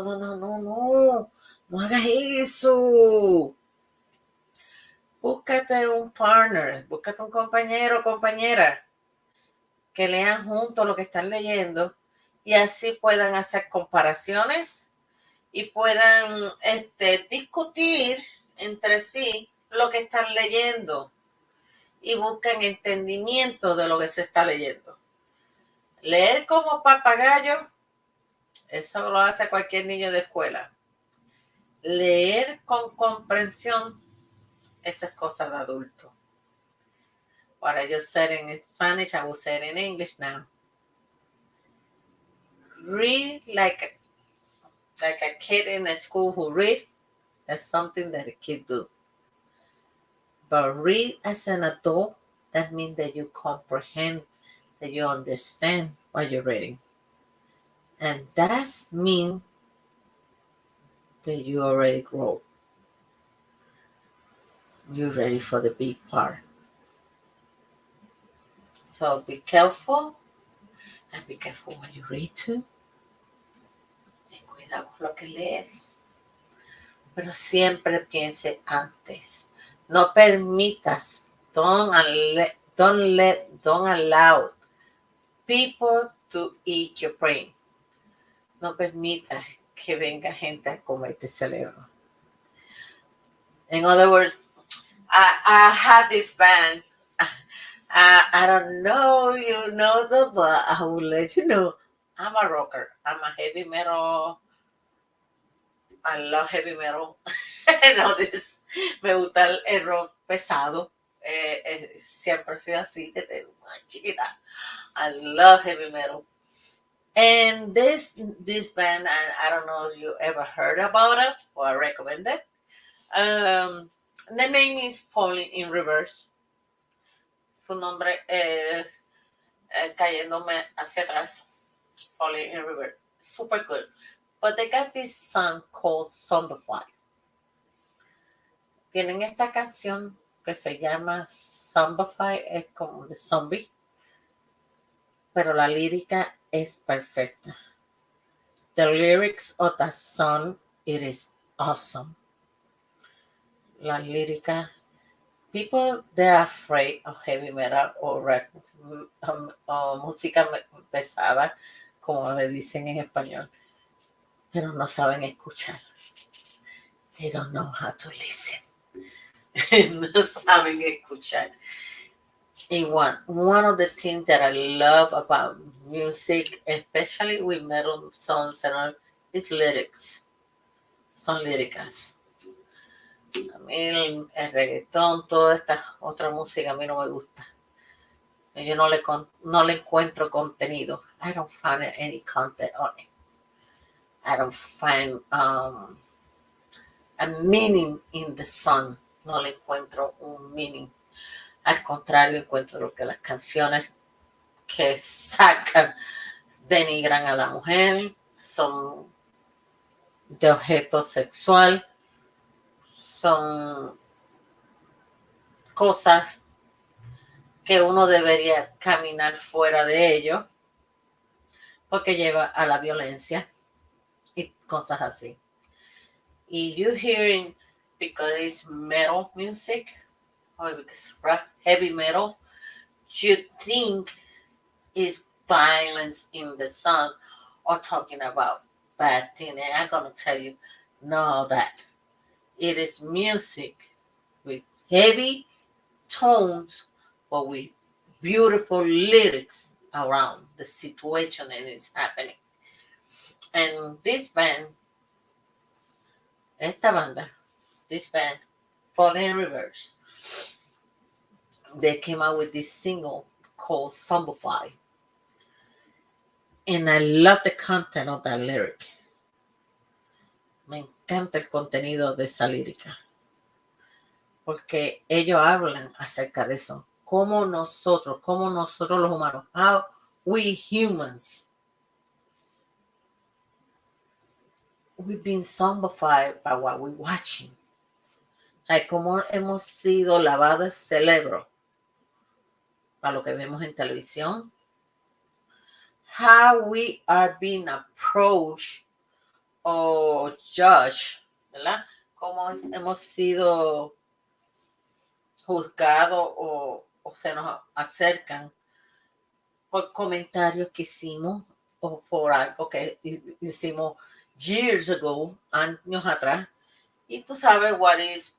hagas eso. Búscate un partner, búscate un compañero o compañera que lean juntos lo que están leyendo y así puedan hacer comparaciones y puedan discutir entre sí lo que están leyendo y busquen entendimiento de lo que se está leyendo. Leer como papagayo, eso lo hace cualquier niño de escuela. Leer con comprensión, eso es cosa de adulto. What I just said in Spanish, I will say it in English now. Read like a kid in a school who read. That's something that a kid do. But read as an adult, that means that you comprehend, that you understand what you're reading. And that means that you already grow. You're ready for the big part. So be careful, and be careful what you read too. Ten cuidado con lo que lees. Pero siempre piense antes. No permitas, don't allow people to eat your brain. No permitas que venga gente a comerte el cerebro. In other words, I had this band. I don't know you know the, but I will let you know. I'm a rocker. I'm a heavy metal. I love heavy metal. No, me gusta el rock pesado. Siempre he sido así desde muy chiquita. I love heavy metal. And this band, and I don't know if you ever heard about it or I recommend it. The name is Falling in Reverse. Su nombre es Cayéndome hacia atrás. Falling in Reverse. Super good. But they got this song called Zombify. Tienen esta canción que se llama Zombify, es como de zombie, pero la lírica es perfecta. The lyrics of that song, it is awesome. La lírica, people, they're afraid of heavy metal or rap, o música pesada, como le dicen en español, pero no saben escuchar. They don't know how to listen. No saben escuchar. And one of the things that I love about music, especially with metal songs and all, is lyrics. Son líricas. A mí el reggaetón, toda esta otra música a mí no me gusta. Yo no le encuentro contenido. I don't find any content on it. I don't find a meaning in the song. No le encuentro un meaning. Al contrario, encuentro lo que las canciones que sacan denigran a la mujer, son de objeto sexual, son cosas que uno debería caminar fuera de ello porque lleva a la violencia y cosas así. Y you hearing because it's metal music or because heavy metal, you think it's violence in the song or talking about bad thing. And I'm gonna tell you, no, that it is music with heavy tones, but with beautiful lyrics around the situation and it's happening. And this band, this band, Falling in Reverse, they came out with this single called Zombify. And I love the content of that lyric. Me encanta el contenido de esa lírica. Porque ellos hablan acerca de eso. Cómo nosotros los humanos, how we humans, we've been zombified by what we're watching. Like, cómo hemos sido lavados el cerebro para lo que vemos en televisión. How we are being approached or judged, ¿verdad? Cómo hemos sido juzgados o se nos acercan por comentarios que hicimos o por algo que hicimos years ago, años atrás. Y tú sabes what is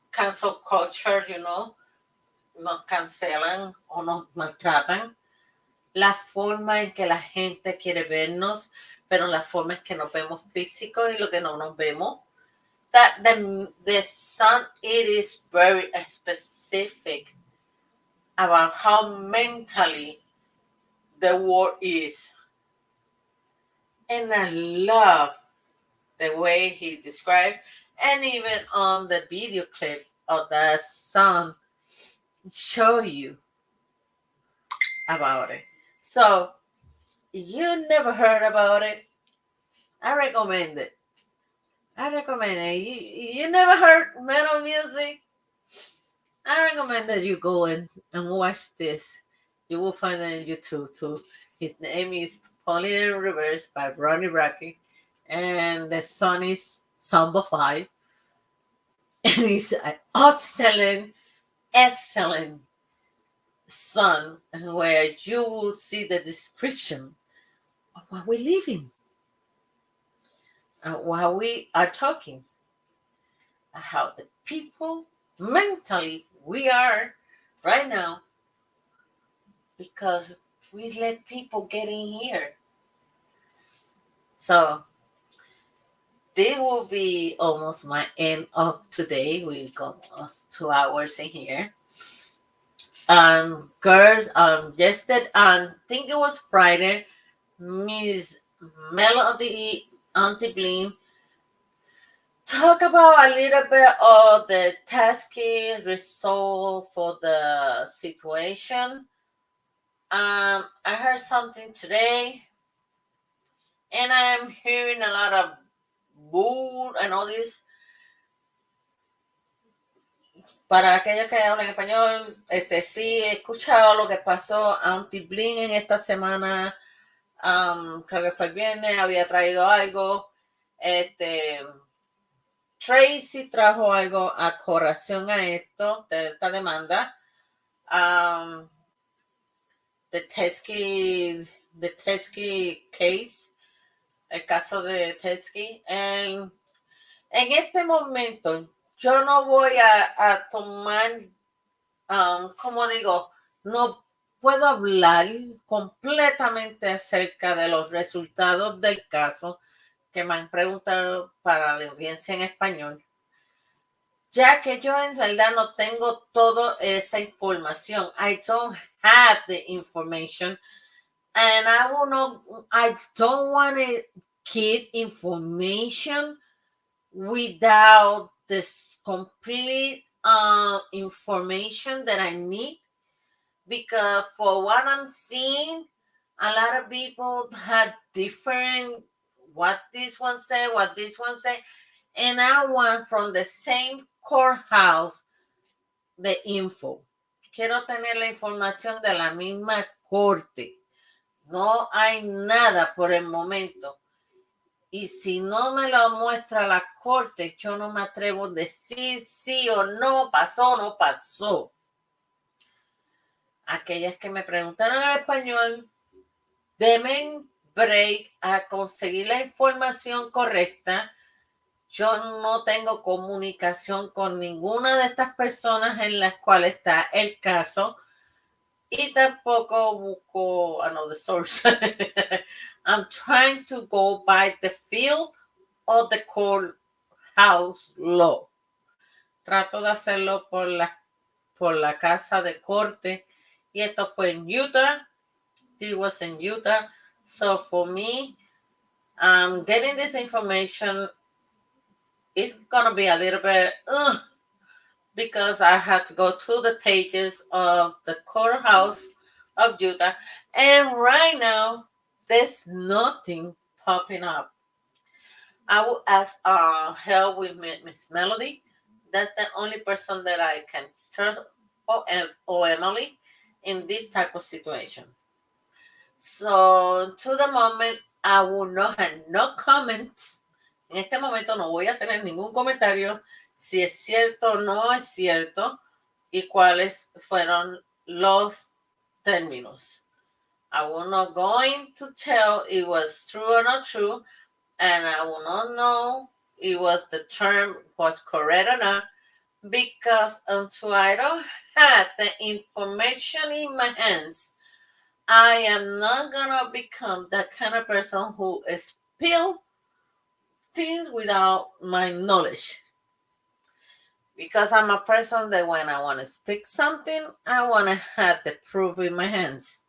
cancel culture, you know, nos cancelan o nos maltratan. La forma en que la gente quiere vernos, pero la forma en que nos vemos físicos y lo que no nos vemos. That the song, it is very specific about how mentally the world is. And I love the way he described, and even on the video clip of that song, show you about it. So, you never heard about it, I recommend it. You never heard metal music? I recommend that you go and watch this. You will find it on YouTube too. His name is Falling in Reverse by Ronnie Brackett. And the song is Zombify. And it's an excellent song where you will see the description of what we're living. While we are talking, how the people mentally we are right now, because we let people get in here. So this will be almost my end of today. We've got almost 2 hours in here. Girls, yesterday, I think it was Friday, Miss Melody Auntie Blim talk about a little bit of the tasking resolve for the situation. I heard something today, and I'm hearing a lot of boo and all this. Para aquellos que hablan español, sí he escuchado lo que pasó. Auntie Bling en esta semana, creo que fue el viernes, había traído algo. Tracy trajo algo a colación a esto, de esta demanda. The Teskey case, el caso de Teskey. En este momento, yo no voy a tomar como digo, no puedo hablar completamente acerca de los resultados del caso que me han preguntado para la audiencia en español, ya que yo en realidad no tengo toda esa información. I don't have the information, and I don't want to give information without this complete information that I need, because for what I'm seeing, a lot of people had different, what this one said, what this one said, and I want from the same courthouse the info. Quiero tener la información de la misma corte. No hay nada por el momento. Y si no me lo muestra la corte, yo no me atrevo a decir sí o no, pasó o no pasó. Aquellas que me preguntaron en español, deben break a conseguir la información correcta. Yo no tengo comunicación con ninguna de estas personas en las cuales está el caso y tampoco busco another source. I'm trying to go by the field of the courthouse law. Trato de hacerlo por la casa de corte y esto fue en Utah. It was in Utah. So for me, getting this information is going to be a little bit because I had to go to the pages of the courthouse of Utah. And right now, there's nothing popping up. I will ask help with Miss Melody. That's the only person that I can trust, or Emily, in this type of situation. So, to the moment, I will not have no comments. En este momento no voy a tener ningún comentario si es cierto o no es cierto y cuáles fueron los términos. I will not going to tell it was true or not true, and I will not know it was the term was correct or not, because until I don't have the information in my hands, I am not gonna become that kind of person who spill things without my knowledge. Because I'm a person that when I want to speak something, I want to have the proof in my hands.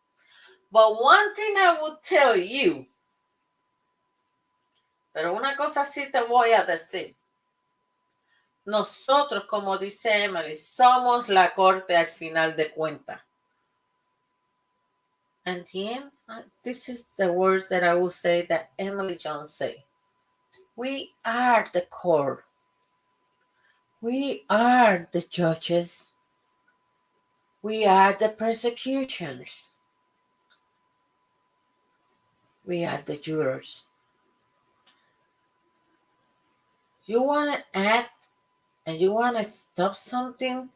But one thing I will tell you, pero una cosa sí te voy a decir. Nosotros, como dice Emily, somos la corte al final de cuentas. And then, this is the words that I will say that Emily Jones say. We are the court. We are the judges. We are the prosecutors. We are the jurors. You want to act and you want to stop something,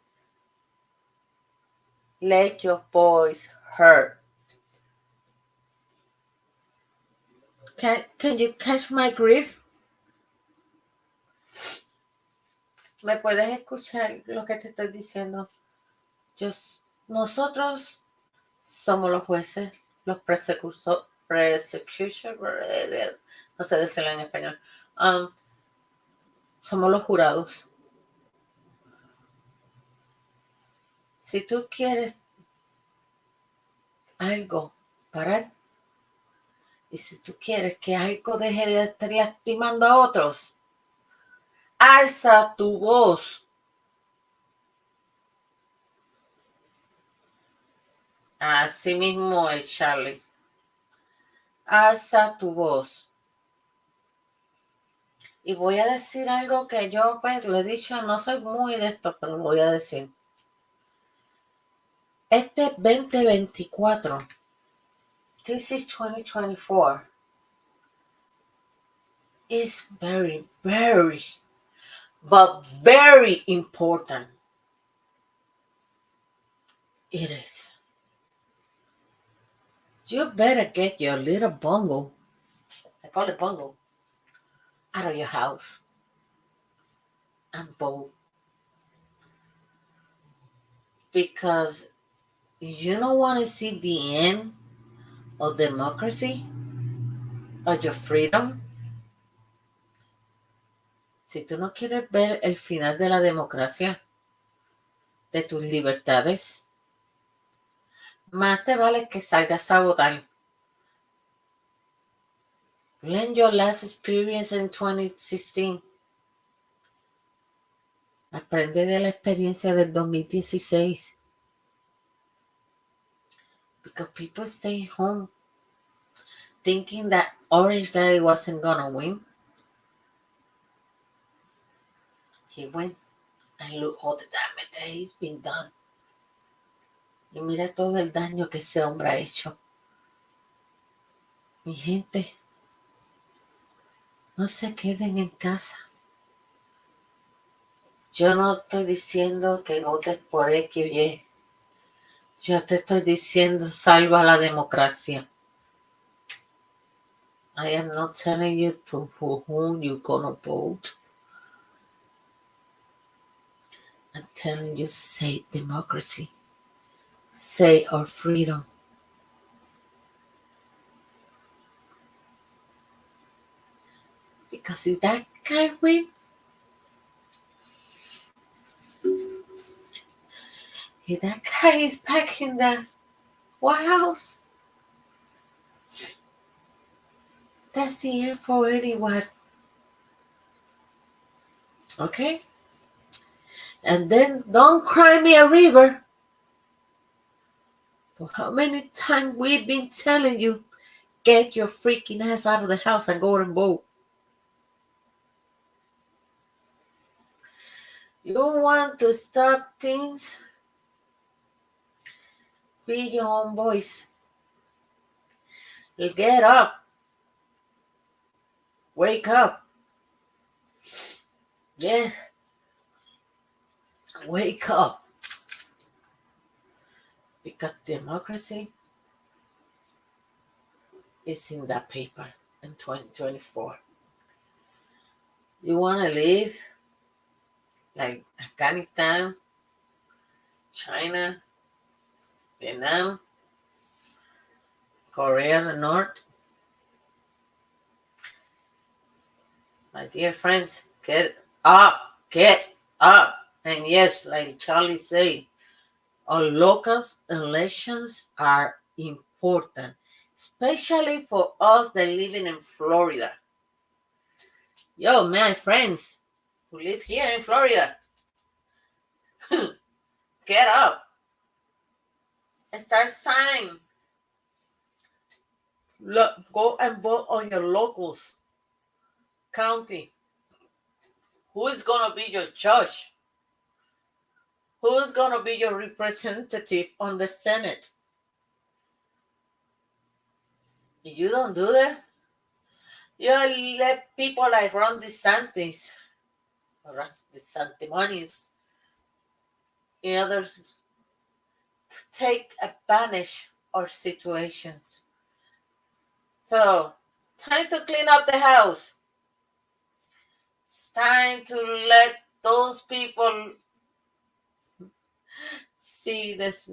let your voice heard. Can you catch my grief? ¿Me puedes escuchar lo que te estoy diciendo? Nosotros somos los jueces, los prosecutores, no sé decirlo en español. Somos los jurados. Si tú quieres algo parar, y si tú quieres que algo deje de estar lastimando a otros, alza tu voz. Así mismo es, Charlie. Alza tu voz. Y voy a decir algo que yo pues lo he dicho, no soy muy de esto, pero lo voy a decir. Este 2024, this is 2024, is very, very, but very important. It is. You better get your little bungle, I call it bungle, out of your house and vote. Because you don't want to see the end of democracy, of your freedom. Si tú no quieres ver el final de la democracia, de tus libertades, más te vale que salgas a votar. Learn your last experience in 2016. Aprende de la experiencia del 2016. Because people stay home thinking that orange guy wasn't gonna win. He went, and look all the damage that he's been done. Y mira todo el daño que ese hombre ha hecho. Mi gente, no se queden en casa. Yo no estoy diciendo que votes por X o Y. Yo te estoy diciendo salva la democracia. I am not telling you for whom you're gonna vote. I'm telling you save democracy. Save our freedom. Because if that guy win, if that guy is back in the White House, that's the end for anyone. Okay? And then don't cry me a river. For how many times we've been telling you, get your freaking ass out of the house and go and vote. You want to stop things? Be your own voice. Get up. Wake up. Yes. Wake up. Because democracy is in that paper in 2024. You want to live like Afghanistan, China, Vietnam, Korea the North? My dear friends, get up, get up. And yes, like Charlie said, our local elections are important, especially for us that living in Florida. Yo, my friends who live here in Florida, get up and start signing. Look, go and vote on your locals county. Who is going to be your judge? Who's going to be your representative on the Senate? If you don't do that, you let people like Ron DeSantis, or DeSantimonies, and others to take advantage of situations. So, time to clean up the house. It's time to let those people see this.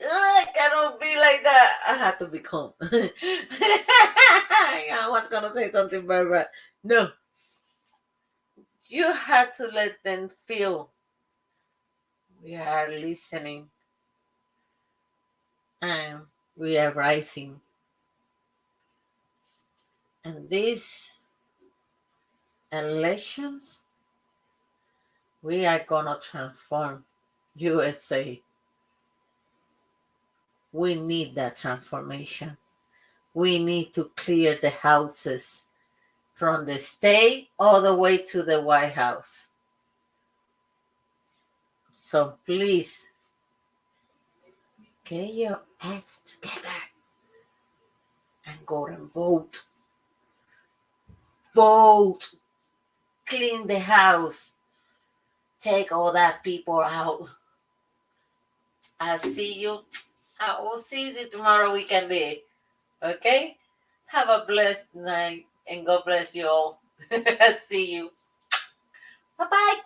I cannot be like that. I have to be calm. I was going to say something very bad. No. You have to let them feel we are listening and we are rising. And these elections, we are going to transform USA. We need that transformation. We need to clear the houses from the state all the way to the White House. So please, get your ass together and go and vote. Vote. Clean the house. Take all that people out. I'll see you. I will see you tomorrow weekend, babe. Okay? Have a blessed night and God bless you all. See you. Bye-bye.